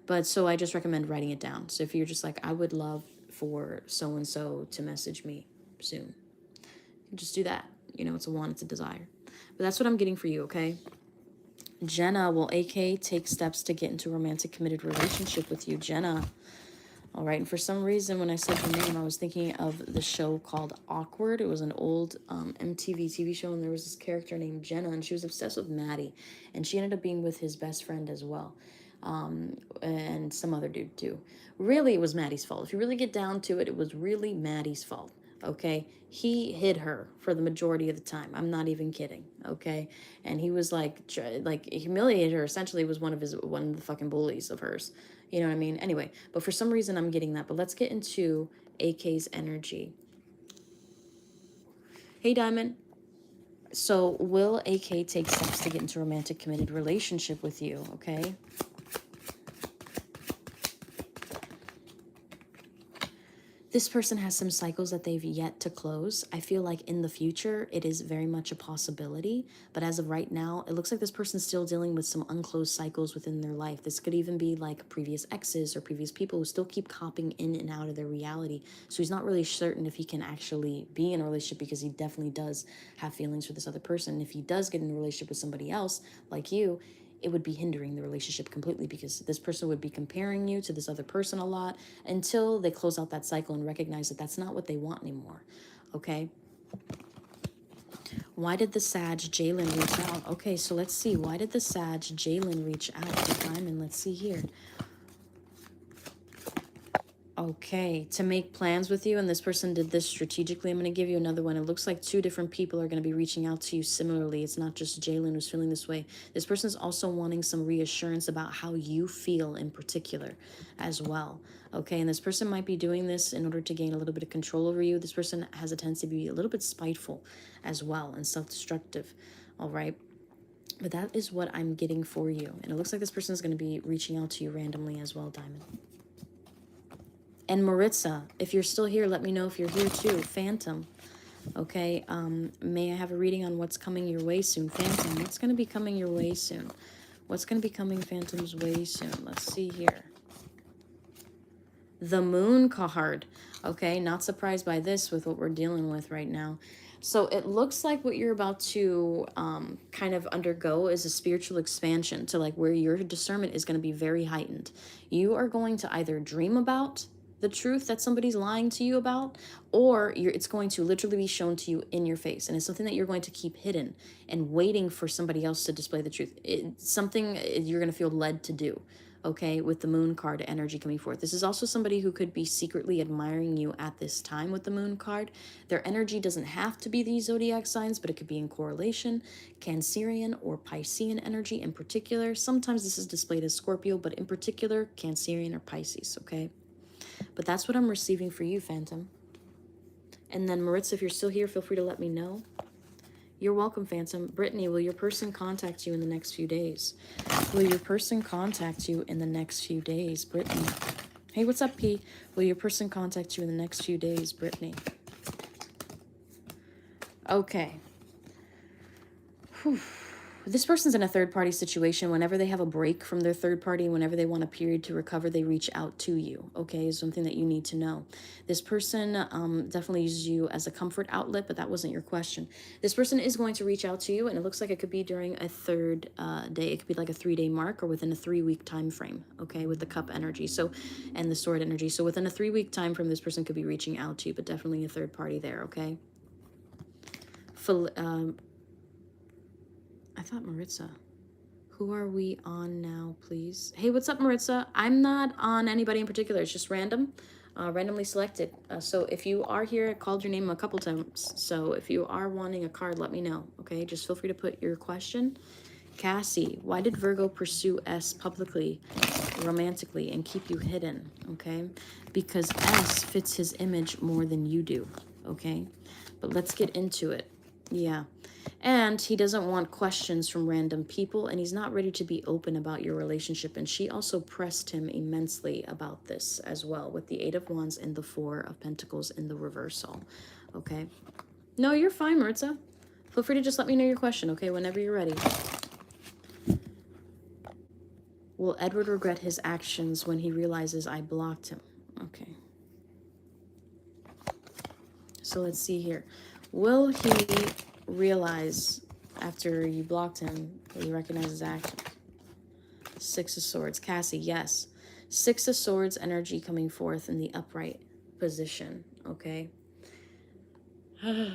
But so I just recommend writing it down. So if you're just like, I would love for so-and-so to message me soon, just do that. You know, it's a want, it's a desire. But that's what I'm getting for you, okay? Jenna, will AK take steps to get into a romantic committed relationship with you? Jenna. All right, and for some reason when I said her name, I was thinking of the show called Awkward. It was an old MTV TV show, and there was this character named Jenna, and she was obsessed with Maddie, and she ended up being with his best friend as well, and some other dude too. Really, it was Maddie's fault. If you really get down to it, it was really Maddie's fault. Okay, he hid her for the majority of the time. I'm not even kidding. Okay, and he was like humiliated her. Essentially, was one of the fucking bullies of hers. You know what I mean? Anyway, but for some reason I'm getting that. But let's get into AK's energy. Hey, Diamond. So will AK take steps to get into a romantic committed relationship with you? Okay. This person has some cycles that they've yet to close. I feel like in the future, it is very much a possibility. But as of right now, it looks like this person's still dealing with some unclosed cycles within their life. This could even be like previous exes or previous people who still keep copping in and out of their reality. So he's not really certain if he can actually be in a relationship because he definitely does have feelings for this other person. And if he does get in a relationship with somebody else, like you, it would be hindering the relationship completely because this person would be comparing you to this other person a lot until they close out that cycle and recognize that that's not what they want anymore, okay? Why did the Sag Jalen reach out? Okay, so let's see. Why did the Sag Jalen reach out to Diamond? Let's see here. Okay, to make plans with you, and this person did this strategically. I'm going to give you another one. It looks like two different people are going to be reaching out to you similarly. It's not just Jalen who's feeling this way. This person is also wanting some reassurance about how you feel in particular as well. Okay, and this person might be doing this in order to gain a little bit of control over you. This person has a tendency to be a little bit spiteful as well and self-destructive. All right. But that is what I'm getting for you. And it looks like this person is going to be reaching out to you randomly as well, Diamond. And Maritza, if you're still here, let me know if you're here too. Phantom. Okay, may I have a reading on what's coming your way soon? Phantom, what's going to be coming your way soon? What's going to be coming Phantom's way soon? Let's see here. The Moon card. Okay, not surprised by this with what we're dealing with right now. So it looks like what you're about to kind of undergo is a spiritual expansion to like where your discernment is going to be very heightened. You are going to either dream about the truth that somebody's lying to you about, or it's going to literally be shown to you in your face, and it's something that you're going to keep hidden and waiting for somebody else to display the truth. It's something you're going to feel led to do. Okay, with the Moon card energy coming forth. This is also somebody who could be secretly admiring you at this time with the Moon card. Their energy doesn't have to be these zodiac signs, but it could be in correlation, Cancerian or Piscean energy in particular. Sometimes this is displayed as Scorpio, but in particular, Cancerian or Pisces, okay? But that's what I'm receiving for you, Phantom. And then Maritza, if you're still here, feel free to let me know. You're welcome, Phantom. Brittany, will your person contact you in the next few days? Will your person contact you in the next few days, Brittany? Hey, what's up, P? Will your person contact you in the next few days, Brittany? Okay. Whew. This person's in a third-party situation. Whenever they have a break from their third party, whenever they want a period to recover, they reach out to you, okay, is something that you need to know. This person definitely uses you as a comfort outlet, but that wasn't your question. This person is going to reach out to you, and it looks like it could be during a third day. It could be like a 3-day mark or within a 3-week time frame, okay, with the cup energy and the sword energy. So within a 3-week time frame, this person could be reaching out to you, but definitely a third party there, okay? I thought Maritza. Who are we on now, please? Hey, what's up, Maritza? I'm not on anybody in particular. It's just random, randomly selected. So if you are here, I called your name a couple times. So if you are wanting a card, let me know, okay? Just feel free to put your question. Cassie, why did Virgo pursue S publicly, romantically, and keep you hidden, okay? Because S fits his image more than you do, okay? But let's get into it. Yeah. And he doesn't want questions from random people, and he's not ready to be open about your relationship. And she also pressed him immensely about this as well, with the 8 of Wands and the 4 of Pentacles in the reversal. Okay? No, you're fine, Maritza. Feel free to just let me know your question, okay, whenever you're ready. Will Edward regret his actions when he realizes I blocked him? Okay. So let's see here. Will he realize after you blocked him that he recognizes actions? 6 of Swords. Cassie, yes. 6 of Swords energy coming forth in the upright position, okay? You're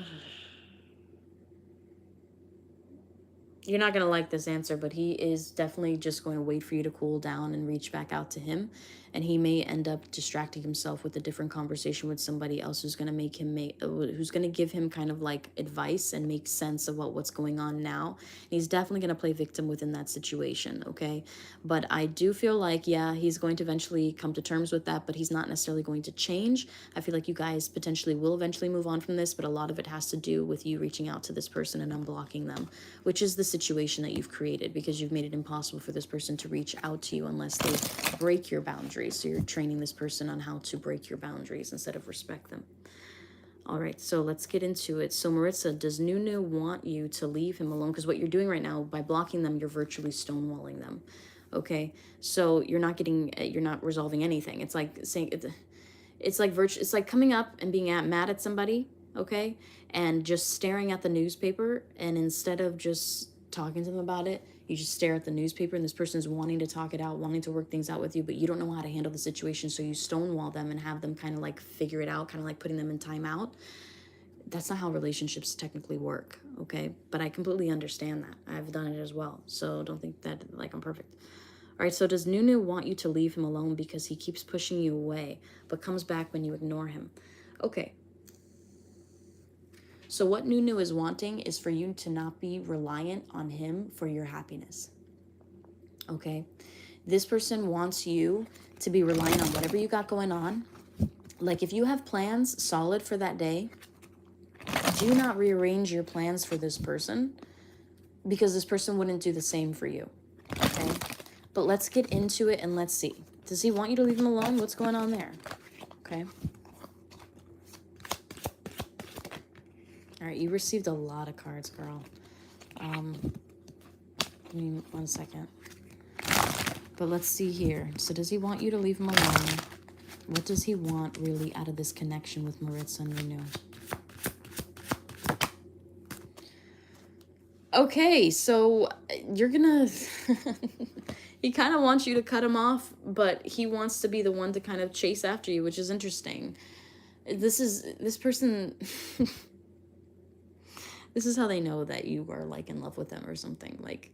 not going to like this answer, but he is definitely just going to wait for you to cool down and reach back out to him. And he may end up distracting himself with a different conversation with somebody else who's going to make him who's going to give him kind of like advice and make sense of what's going on now. He's definitely going to play victim within that situation, okay? But I do feel like, yeah, he's going to eventually come to terms with that, but he's not necessarily going to change. I feel like you guys potentially will eventually move on from this, but a lot of it has to do with you reaching out to this person and unblocking them, which is the situation that you've created because you've made it impossible for this person to reach out to you unless they break your boundaries. So you're training this person on how to break your boundaries instead of respect them. All right, so let's get into it. So Maritza, does Nunu want you to leave him alone? Because what you're doing right now, by blocking them, you're virtually stonewalling them. Okay, so you're not resolving anything. It's like saying, it's like coming up and being mad at somebody, okay, and just staring at the newspaper, and instead of just talking to them about it, you just stare at the newspaper, and this person's wanting to talk it out, wanting to work things out with you, but you don't know how to handle the situation, so you stonewall them and have them kind of like figure it out, kind of like putting them in timeout. That's not how relationships technically work, okay? But I completely understand that. I've done it as well, so don't think that like I'm perfect. All right, so does Nunu want you to leave him alone because he keeps pushing you away, but comes back when you ignore him? Okay. So what Nunu is wanting is for you to not be reliant on him for your happiness. Okay? This person wants you to be reliant on whatever you got going on. Like if you have plans solid for that day, do not rearrange your plans for this person because this person wouldn't do the same for you. Okay? But let's get into it and let's see. Does he want you to leave him alone? What's going on there? Okay. All right, you received a lot of cards, girl. Give me 1 second. But let's see here. So does he want you to leave him alone? What does he want really out of this connection with Maritza and Nunu? Okay, so you're gonna... He kind of wants you to cut him off, but he wants to be the one to kind of chase after you, which is interesting. This person... This is how they know that you are, like, in love with them or something. Like,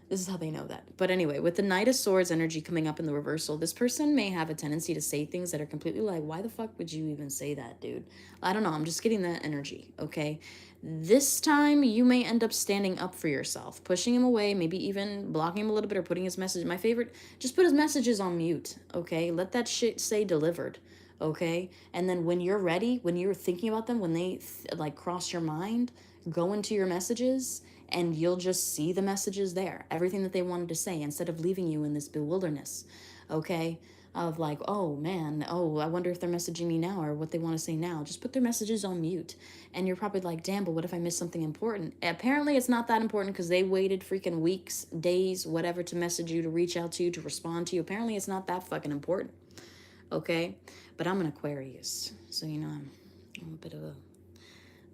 this is how they know that. But anyway, with the Knight of Swords energy coming up in the reversal, this person may have a tendency to say things that are completely like, why the fuck would you even say that, dude? I don't know. I'm just getting that energy, okay? This time, you may end up standing up for yourself, pushing him away, maybe even blocking him a little bit or putting his message. My favorite, just put his messages on mute, okay? Let that shit say delivered, okay? And then when you're ready, when you're thinking about them, when they, like, cross your mind, go into your messages and you'll just see the messages there, everything that they wanted to say, instead of leaving you in this bewilderness, okay, of like, oh man, oh, I wonder if they're messaging me now or what they want to say now. Just put their messages on mute. And you're probably like, damn, but what if I miss something important? Apparently it's not that important because they waited freaking weeks, days, whatever, to message you, to reach out to you, to respond to you. Apparently it's not that fucking important, okay? But I'm an Aquarius, so you know I'm a bit of a,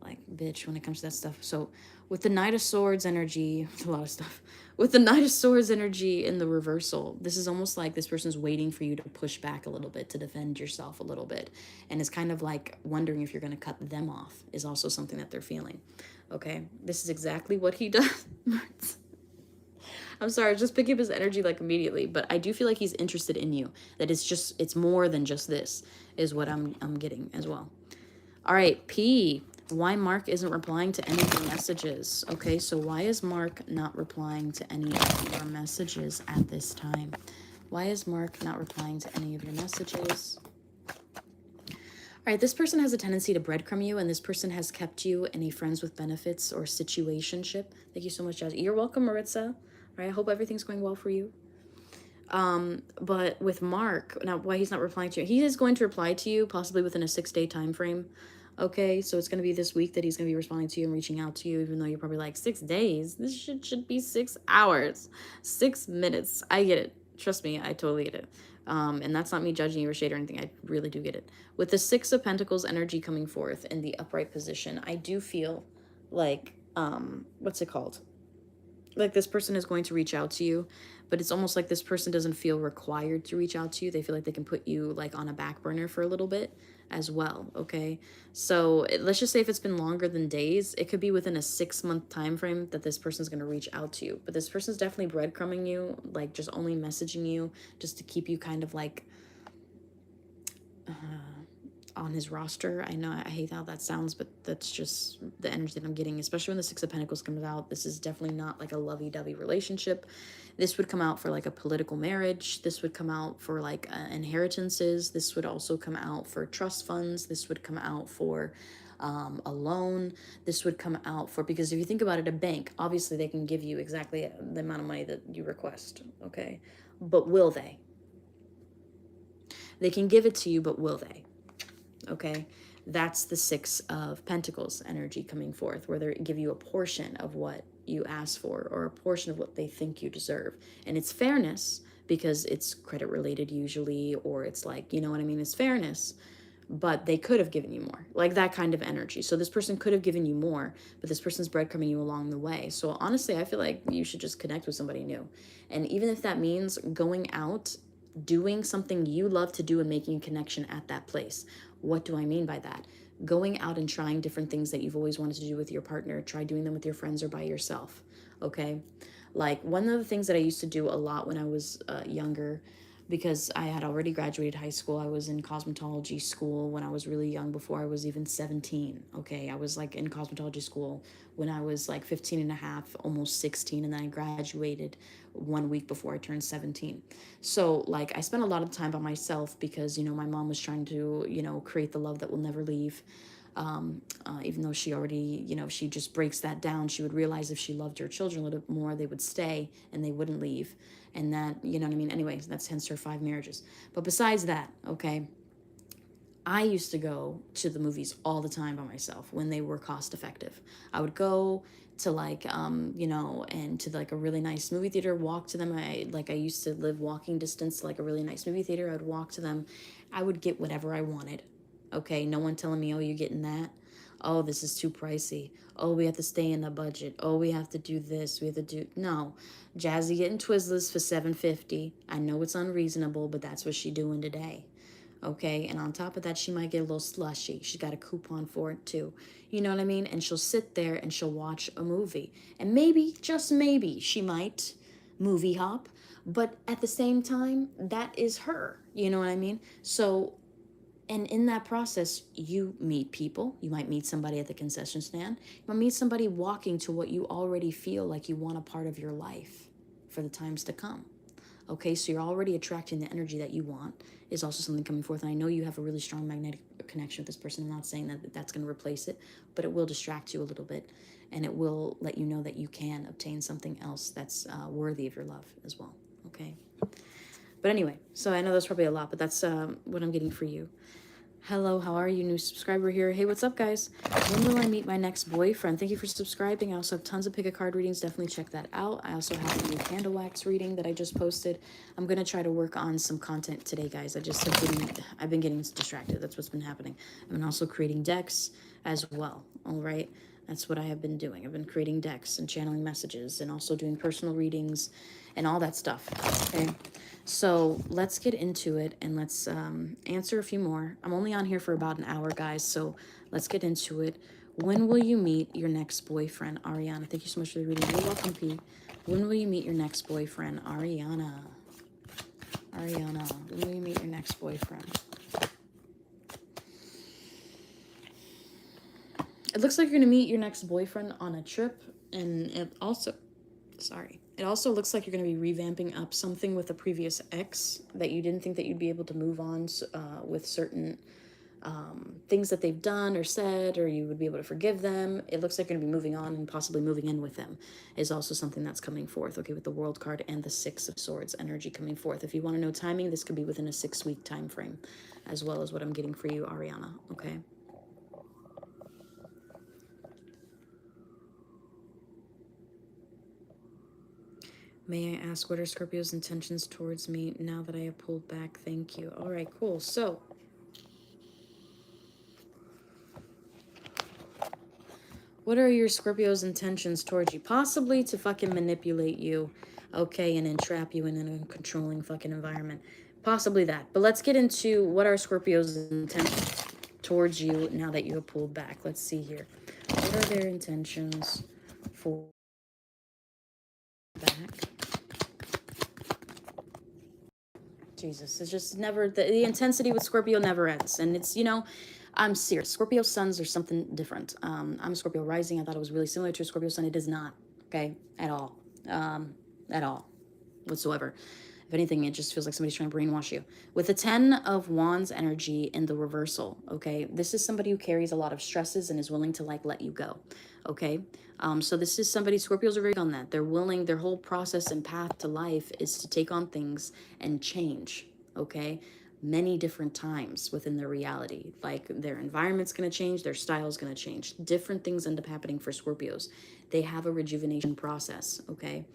like, bitch when it comes to that stuff. So with the Knight of Swords energy, a lot of stuff. With the Knight of Swords energy in the reversal, this is almost like this person's waiting for you to push back a little bit, to defend yourself a little bit. And it's kind of like wondering if you're going to cut them off is also something that they're feeling. Okay? This is exactly what he does. I'm sorry, just pick up his energy like immediately, but I do feel like he's interested in you. That it's more than just this, is what I'm getting as well. All right, P. Why Mark isn't replying to any of your messages. Okay, so why is Mark not replying to any of your messages at this time? Why is Mark not replying to any of your messages? All right, this person has a tendency to breadcrumb you, and this person has kept you in a friends with benefits or situationship. Thank you so much, Jazzy. You're welcome, Maritza. All right, I hope everything's going well for you. But with Mark, now why he's not replying to you, he is going to reply to you possibly within a 6-day time frame. Okay, so it's going to be this week that he's going to be responding to you and reaching out to you, even though you're probably like, 6 days? This should be 6 hours, 6 minutes. I get it. Trust me, I totally get it. And that's not me judging you or shade or anything. I really do get it. With the 6 of Pentacles energy coming forth in the upright position, I do feel like, what's it called? Like this person is going to reach out to you, but it's almost like this person doesn't feel required to reach out to you. They feel like they can put you like on a back burner for a little bit as well, okay? So let's just say if it's been longer than days, it could be within a 6-month time frame that this person's going to reach out to you. But this person's definitely breadcrumbing you, like just only messaging you just to keep you kind of like on his roster. I know I hate how that sounds, but that's just the energy that I'm getting, especially when the 6 of Pentacles comes out. This is definitely not like a lovey-dovey relationship. This would come out for like a political marriage. This would come out for like inheritances. This would also come out for trust funds. This would come out for a loan. This would come out for, because if you think about it, a bank, obviously they can give you exactly the amount of money that you request, okay? But will they? They can give it to you, but will they? Okay, that's the 6 of Pentacles energy coming forth, where they give you a portion of what you ask for or a portion of what they think you deserve. And it's fairness because it's credit related usually, or it's like, you know what I mean? It's fairness, but they could have given you more, like that kind of energy. So this person could have given you more, but this person's breadcrumbing you along the way. So honestly, I feel like you should just connect with somebody new. And even if that means going out, doing something you love to do and making a connection at that place. What do I mean by that? Going out and trying different things that you've always wanted to do with your partner. Try doing them with your friends or by yourself, okay? Like, one of the things that I used to do a lot when I was younger, because I had already graduated high school. I was in cosmetology school when I was really young, before I was even 17. Okay, I was like in cosmetology school when I was like 15 and a half, almost 16, and then I graduated 1 week before I turned 17. So like I spent a lot of time by myself because, you know, my mom was trying to, you know, create the love that will never leave. Even though she already, you know, she just breaks that down. She would realize if she loved her children a little bit more, they would stay and they wouldn't leave. And that, you know what I mean? Anyways, that's hence her 5 marriages. But besides that, okay, I used to go to the movies all the time by myself when they were cost effective. I would go to like you know, and to like a really nice movie theater, walk to them. I used to live walking distance to like a really nice movie theater. I would walk to them. I would get whatever I wanted. Okay, no one telling me, "Oh, you're getting that." "Oh, this is too pricey." "Oh, we have to stay in the budget." "Oh, we have to do this. We have to do." No. Jazzy getting Twizzlers for $7.50. I know it's unreasonable, but that's what she doing today. Okay, and on top of that, she might get a little slushy. She's got a coupon for it too. You know what I mean? And she'll sit there and she'll watch a movie. And maybe, just maybe, she might movie hop. But at the same time, that is her. You know what I mean? So, and in that process, you meet people. You might meet somebody at the concession stand. You might meet somebody walking to what you already feel like you want a part of your life for the times to come. Okay, so you're already attracting the energy that you want. Is also something coming forth. And I know you have a really strong magnetic connection with this person. I'm not saying that that's going to replace it, but it will distract you a little bit. And it will let you know that you can obtain something else that's worthy of your love as well. Okay. But anyway, so I know that's probably a lot, but that's what I'm getting for you. Hello, how are you? New subscriber here. Hey, what's up, guys? When will I meet my next boyfriend? Thank you for subscribing. I also have tons of pick a card readings. Definitely check that out. I also have a new candle wax reading that I just posted. I'm gonna try to work on some content today, guys. I've been getting distracted. That's what's been happening. I've been also creating decks as well. All right, that's what I have been doing. I've been creating decks and channeling messages, and also doing personal readings, and all that stuff. Okay. So let's get into it and let's answer a few more. I'm only on here for about an hour, guys, so let's get into it. When will you meet your next boyfriend? Ariana, thank you so much for the reading. You're welcome, P. When will you meet your next boyfriend? Ariana. Ariana, when will you meet your next boyfriend? It looks like you're going to meet your next boyfriend on a trip, and it also looks like you're going to be revamping up something with a previous ex that you didn't think that you'd be able to move on with certain things that they've done or said, or you would be able to forgive them. It looks like you're going to be moving on and possibly moving in with them is also something that's coming forth, okay, with the World card and the Six of Swords energy coming forth. If you want to know timing, this could be within a 6-week time frame, as well as what I'm getting for you, Ariana, okay? May I ask, what are Scorpio's intentions towards me now that I have pulled back? Thank you. All right, cool. So, what are your Scorpio's intentions towards you? Possibly to fucking manipulate you, okay, and entrap you in a controlling fucking environment. Possibly that. But let's get into what are Scorpio's intentions towards you now that you have pulled back. Let's see here. What are their intentions for back? Jesus, it's just never, the intensity with Scorpio never ends. And it's, you know, I'm serious. Scorpio suns are something different. I'm a Scorpio rising. I thought it was really similar to a Scorpio sun. It is not, okay, at all. At all, whatsoever. If anything, it just feels like somebody's trying to brainwash you. With the 10 of Wands energy in the reversal, okay, this is somebody who carries a lot of stresses and is willing to like let you go, okay? So this is somebody, Scorpios are very on that. They're willing, their whole process and path to life is to take on things and change, okay? Many different times within their reality. Like their environment's going to change, their style's going to change. Different things end up happening for Scorpios. They have a rejuvenation process, okay?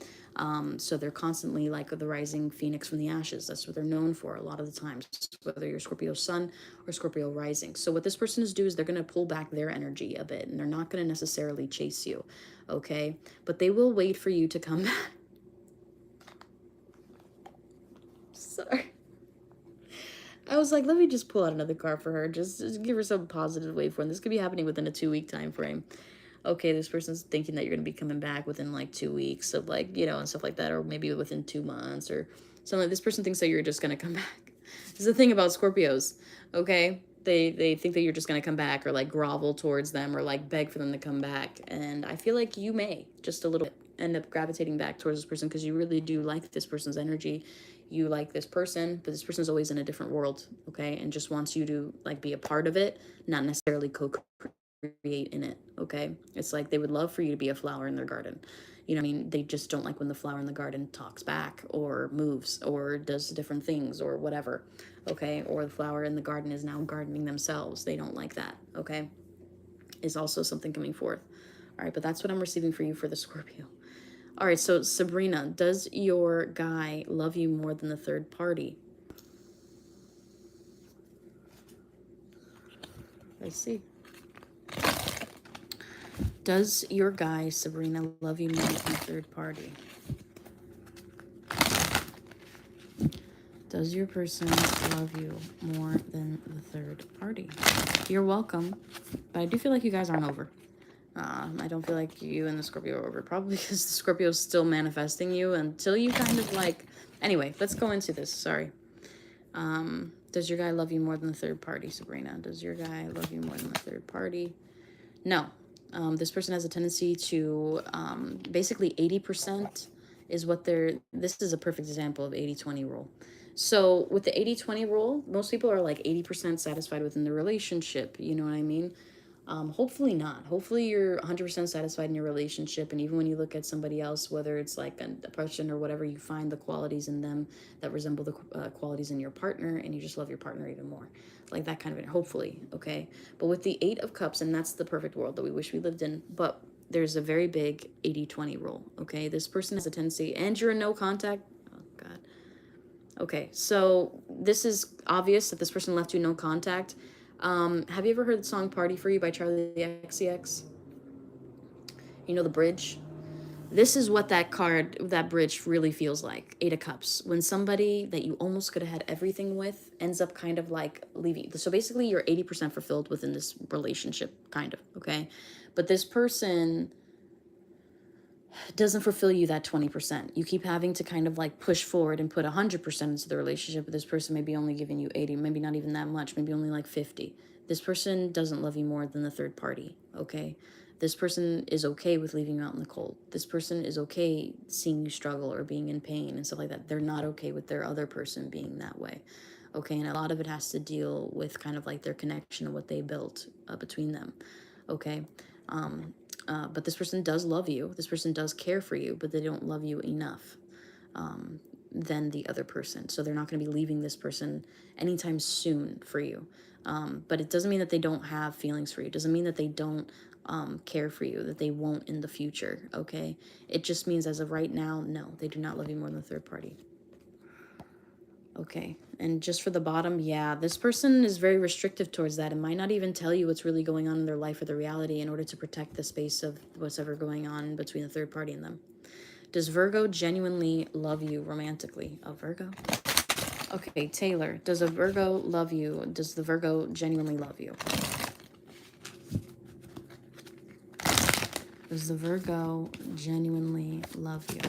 So they're constantly like the rising phoenix from the ashes. That's what they're known for a lot of the times, whether you're Scorpio sun or Scorpio rising. So what this person is doing is they're going to pull back their energy a bit, and they're not going to necessarily chase you, okay? But they will wait for you to come back. Sorry. I was like, let me just pull out another card for her. Just give her some positive wave for her. This could be happening within a 2-week time frame. Okay, this person's thinking that you're going to be coming back within like 2 weeks of like, you know, and stuff like that, or maybe within 2 months or something. Like this person thinks that you're just going to come back. This is the thing about Scorpios, okay? They think that you're just going to come back or like grovel towards them or like beg for them to come back. And I feel like you may just a little bit end up gravitating back towards this person because you really do like this person's energy. You like this person, but this person's always in a different world, okay? And just wants you to like be a part of it, not necessarily co-create in it, okay? It's like they would love for you to be a flower in their garden. You know what I mean? They just don't like when the flower in the garden talks back or moves or does different things or whatever, okay? Or the flower in the garden is now gardening themselves. They don't like that, okay? Is also something coming forth. All right, but that's what I'm receiving for you for the Scorpio. All right, so Sabrina, does your guy love you more than the third party? I see. Does your guy, Sabrina, love you more than the third party? Does your person love you more than the third party? You're welcome, but I do feel like you guys aren't over. I don't feel like you and the Scorpio are over, probably because the Scorpio is still manifesting you until you kind of like... Anyway, let's go into this. Sorry. Does your guy love you more than the third party, Sabrina? Does your guy love you more than the third party? No. This person has a tendency to basically 80% is what they're... This is a perfect example of 80-20 rule. So with the 80-20 rule, most people are like 80% satisfied within the relationship. You know what I mean? Hopefully not. Hopefully you're 100% satisfied in your relationship. And even when you look at somebody else, whether it's like a person or whatever, you find the qualities in them that resemble the qualities in your partner, and you just love your partner even more. Like that kind of it, hopefully, okay? But with the Eight of Cups, and that's the perfect world that we wish we lived in, but there's a very big 80-20 rule, okay? This person has a tendency, and you're in no contact. Oh, God. Okay, so this is obvious that this person left you no contact. Have you ever heard the song Party for You by Charlie XCX? You know, the bridge? This is what that bridge really feels like. Eight of Cups. When somebody that you almost could have had everything with ends up kind of like leaving. So basically you're 80% fulfilled within this relationship, kind of, okay? But this person doesn't fulfill you that 20%. You keep having to kind of like push forward and put 100% into the relationship, but this person may be only giving you 80, maybe not even that much, maybe only like 50. This person doesn't love you more than the third party, okay? This person is okay with leaving you out in the cold. This person is okay seeing you struggle or being in pain and stuff like that. They're not okay with their other person being that way, okay? And a lot of it has to deal with kind of like their connection and what they built between them, okay? But this person does love you. This person does care for you, but they don't love you enough than the other person. So they're not going to be leaving this person anytime soon for you. But it doesn't mean that they don't have feelings for you. It doesn't mean that they don't care for you, that they won't in the future, okay? It just means as of right now, no, they do not love you more than the third party. Okay, and just for the bottom, yeah, this person is very restrictive towards that and might not even tell you what's really going on in their life or the reality in order to protect the space of what's ever going on between the third party and them. Does Virgo genuinely love you romantically? A Virgo? Okay, Taylor, does a Virgo love you? Does the Virgo genuinely love you? Does the Virgo genuinely love you?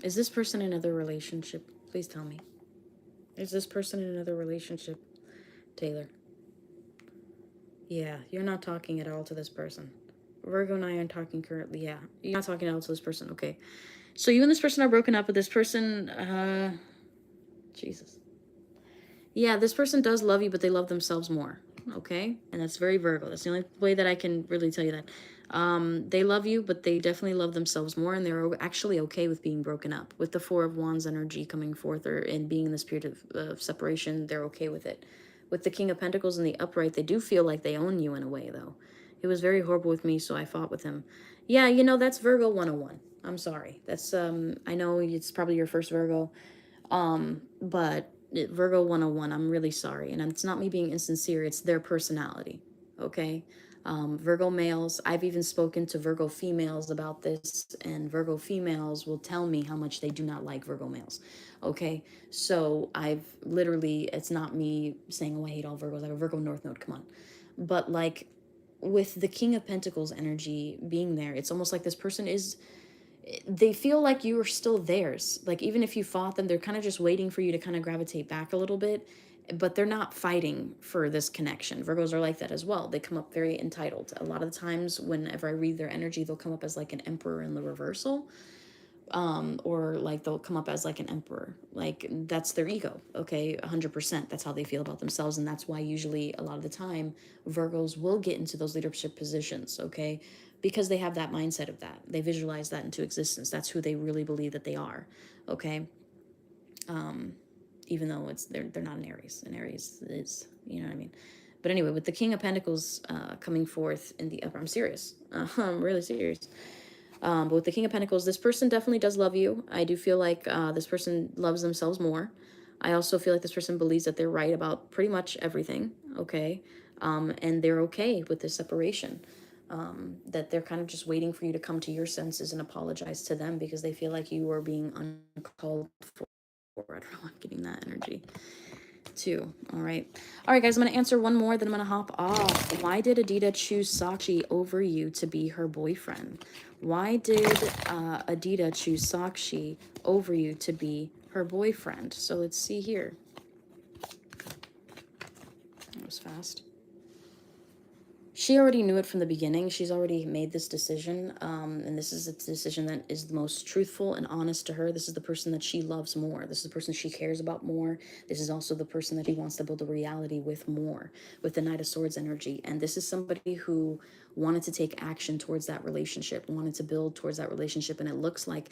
Is this person in another relationship? Please tell me. Is this person in another relationship, Taylor? Yeah, you're not talking at all to this person. Virgo and I aren't talking currently. Yeah, you're not talking at all to this person. Okay. So you and this person are broken up, but this person, Jesus. Yeah, this person does love you, but they love themselves more. Okay? And that's very Virgo. That's the only way that I can really tell you that. They love you, but they definitely love themselves more, and they're actually okay with being broken up. With the Four of Wands energy coming forth or and being in this period of separation, they're okay with it. With the King of Pentacles in the upright, they do feel like they own you in a way, though. He was very horrible with me, so I fought with him. Yeah, you know, that's Virgo 101. I'm sorry. That's, I know it's probably your first Virgo, but Virgo 101, I'm really sorry. And it's not me being insincere, it's their personality, okay? Virgo males, I've even spoken to Virgo females about this, and Virgo females will tell me how much they do not like Virgo males. Okay, so I've literally, it's not me saying, oh, I hate all Virgos. I have a Virgo North Node, come on. But like with the King of Pentacles energy being there, it's almost like this person is, they feel like you are still theirs. Like even if you fought them, they're kind of just waiting for you to kind of gravitate back a little bit, but they're not fighting for this connection. Virgos are like that as well. They come up very entitled. A lot of the times whenever I read their energy, they'll come up as like an emperor in the reversal, or like they'll come up as like an emperor. Like that's their ego. Okay, 100%. That's how they feel about themselves, and that's why usually a lot of the time Virgos will get into those leadership positions. Okay, because they have that mindset of that. They visualize that into existence. That's who they really believe that they are. Okay, even though it's they're not an Aries. An Aries is, you know what I mean. But anyway, with the King of Pentacles coming forth in the upper, I'm serious. I'm really serious. But with the King of Pentacles, this person definitely does love you. I do feel like this person loves themselves more. I also feel like this person believes that they're right about pretty much everything, okay? And they're okay with this separation. That they're kind of just waiting for you to come to your senses and apologize to them because they feel like you are being uncalled for. I don't know, I'm getting that energy too. All right, guys, I'm gonna answer one more, then I'm gonna hop off. Why did Adita choose Sakshi over you to be her boyfriend? Why did Adita choose Sakshi over you to be her boyfriend? So let's see here. That was fast. She already knew it from the beginning. She's already made this decision, and this is a decision that is the most truthful and honest to her. This is the person that she loves more. This is the person she cares about more. This is also the person that she wants to build a reality with more, with the Knight of Swords energy. And this is somebody who wanted to take action towards that relationship, wanted to build towards that relationship, and it looks like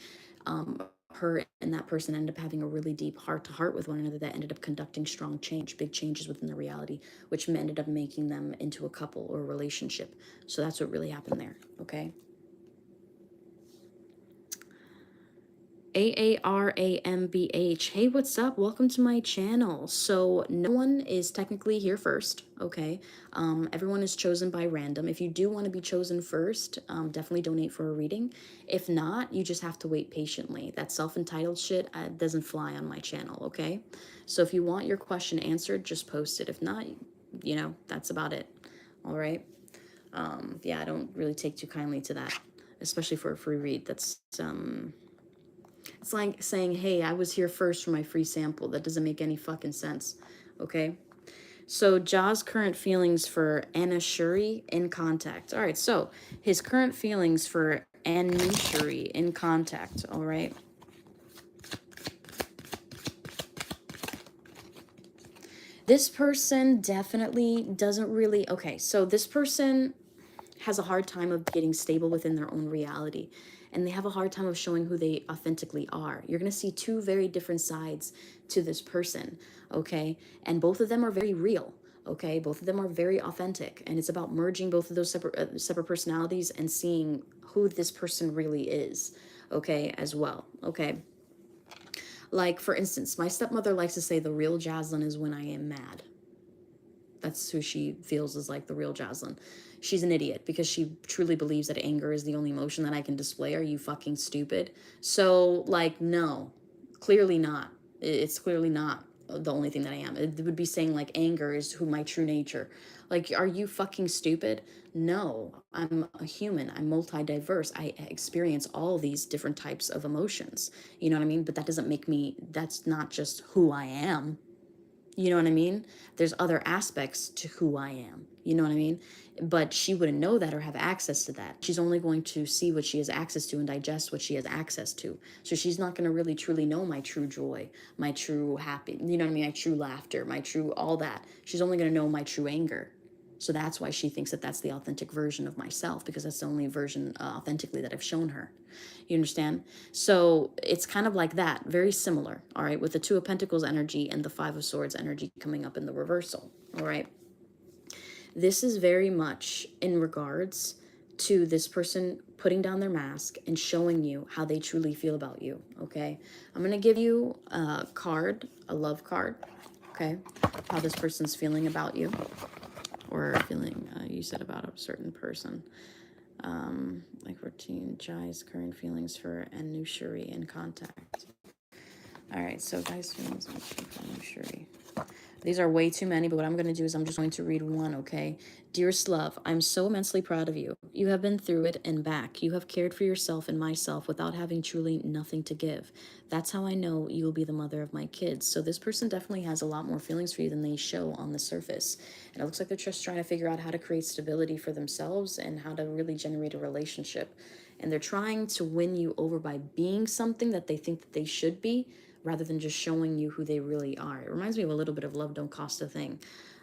her and that person ended up having a really deep heart-to-heart with one another that ended up conducting strong change, big changes within the reality, which ended up making them into a couple or a relationship. So that's what really happened there, okay? AARAMBH. Hey, what's up? Welcome to my channel. So no one is technically here first, okay? Everyone is chosen by random. If you do want to be chosen first, definitely donate for a reading. If not, you just have to wait patiently. That self-entitled shit doesn't fly on my channel, okay? So if you want your question answered, just post it. If not, you know, that's about it, all right? Yeah, I don't really take too kindly to that, especially for a free read. That's, it's like saying, hey, I was here first for my free sample. That doesn't make any fucking sense, okay? So Ja's current feelings for Anishuri in contact. All right, so his current feelings for Anishuri in contact, all right? This person definitely doesn't really, okay, so this person has a hard time of getting stable within their own reality, and they have a hard time of showing who they authentically are. You're going to see two very different sides to this person, okay? And both of them are very real, okay? Both of them are very authentic, and it's about merging both of those separate personalities and seeing who this person really is, okay, as well, okay? Like, for instance, my stepmother likes to say the real Jaslyn is when I am mad. That's who she feels is like the real Jaslyn. She's an idiot because she truly believes that anger is the only emotion that I can display. Are you fucking stupid? So, like, no, clearly not. It's clearly not the only thing that I am. It would be saying, like, anger is who my true nature. Like, are you fucking stupid? No, I'm a human. I'm multi-diverse. I experience all these different types of emotions. You know what I mean? But that doesn't make me, that's not just who I am. You know what I mean? There's other aspects to who I am. You know what I mean? But she wouldn't know that or have access to that. She's only going to see what she has access to and digest what she has access to. So she's not going to really truly know my true joy, my true happy, you know what I mean? My true laughter, my true all that. She's only going to know my true anger. So that's why she thinks that that's the authentic version of myself, because that's the only version authentically that I've shown her. You understand? So it's kind of like that, very similar, all right, with the Two of Pentacles energy and the Five of Swords energy coming up in the reversal, all right? This is very much in regards to this person putting down their mask and showing you how they truly feel about you, okay? I'm going to give you a card, a love card, okay? How this person's feeling about you. or feeling you said about a certain person. Like routine, Jai's current feelings for and new Shuri in contact. All right, so guys, feelings for new Shuri. These are way too many, but what I'm going to do is I'm just going to read one, okay? Dearest love, I'm so immensely proud of you. You have been through it and back. You have cared for yourself and myself without having truly nothing to give. That's how I know you will be the mother of my kids. So this person definitely has a lot more feelings for you than they show on the surface. And it looks like they're just trying to figure out how to create stability for themselves and how to really generate a relationship. And they're trying to win you over by being something that they think that they should be, rather than just showing you who they really are. It reminds me of a little bit of Love Don't Cost a Thing,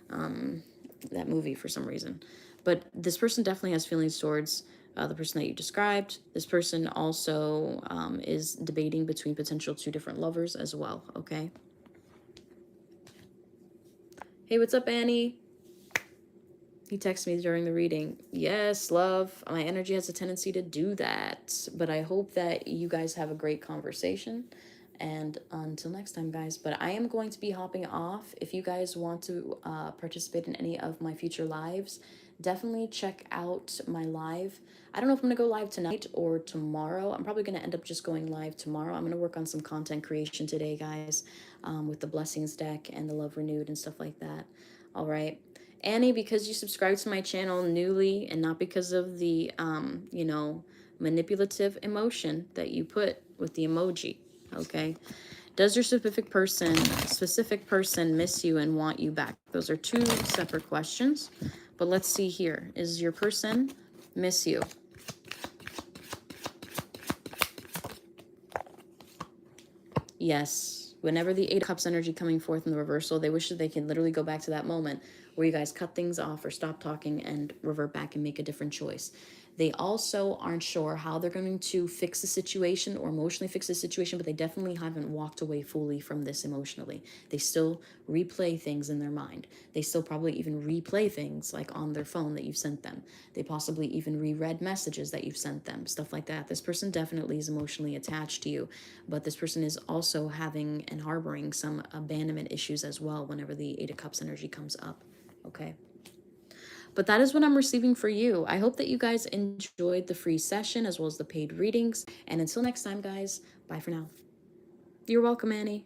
that movie for some reason. But this person definitely has feelings towards the person that you described. This person also is debating between potential two different lovers as well, okay? Hey, what's up, Annie? He texted me during the reading. Yes, love. My energy has a tendency to do that. But I hope that you guys have a great conversation. And until next time, guys. But I am going to be hopping off. If you guys want to participate in any of my future lives, definitely check out my live. I don't know if I'm going to go live tonight or tomorrow. I'm probably going to end up just going live tomorrow. I'm going to work on some content creation today, guys, with the Blessings deck and the Love Renewed and stuff like that. All right. Annie, because you subscribed to my channel newly and not because of the, manipulative emotion that you put with the emoji, okay? Does your specific person miss you and want you back? Those are two separate questions, but let's see here. Is your person miss you? Yes. Whenever the Eight of Cups energy coming forth in the reversal, they wish that they can literally go back to that moment where you guys cut things off or stop talking and revert back and make a different choice. They also aren't sure how they're going to fix the situation or emotionally fix the situation, but they definitely haven't walked away fully from this emotionally. They still replay things in their mind. They still probably even replay things like on their phone that you've sent them. They possibly even reread messages that you've sent them, stuff like that. This person definitely is emotionally attached to you, but this person is also having and harboring some abandonment issues as well whenever the Eight of Cups energy comes up, okay? But that is what I'm receiving for you. I hope that you guys enjoyed the free session as well as the paid readings. And until next time, guys, bye for now. You're welcome, Annie.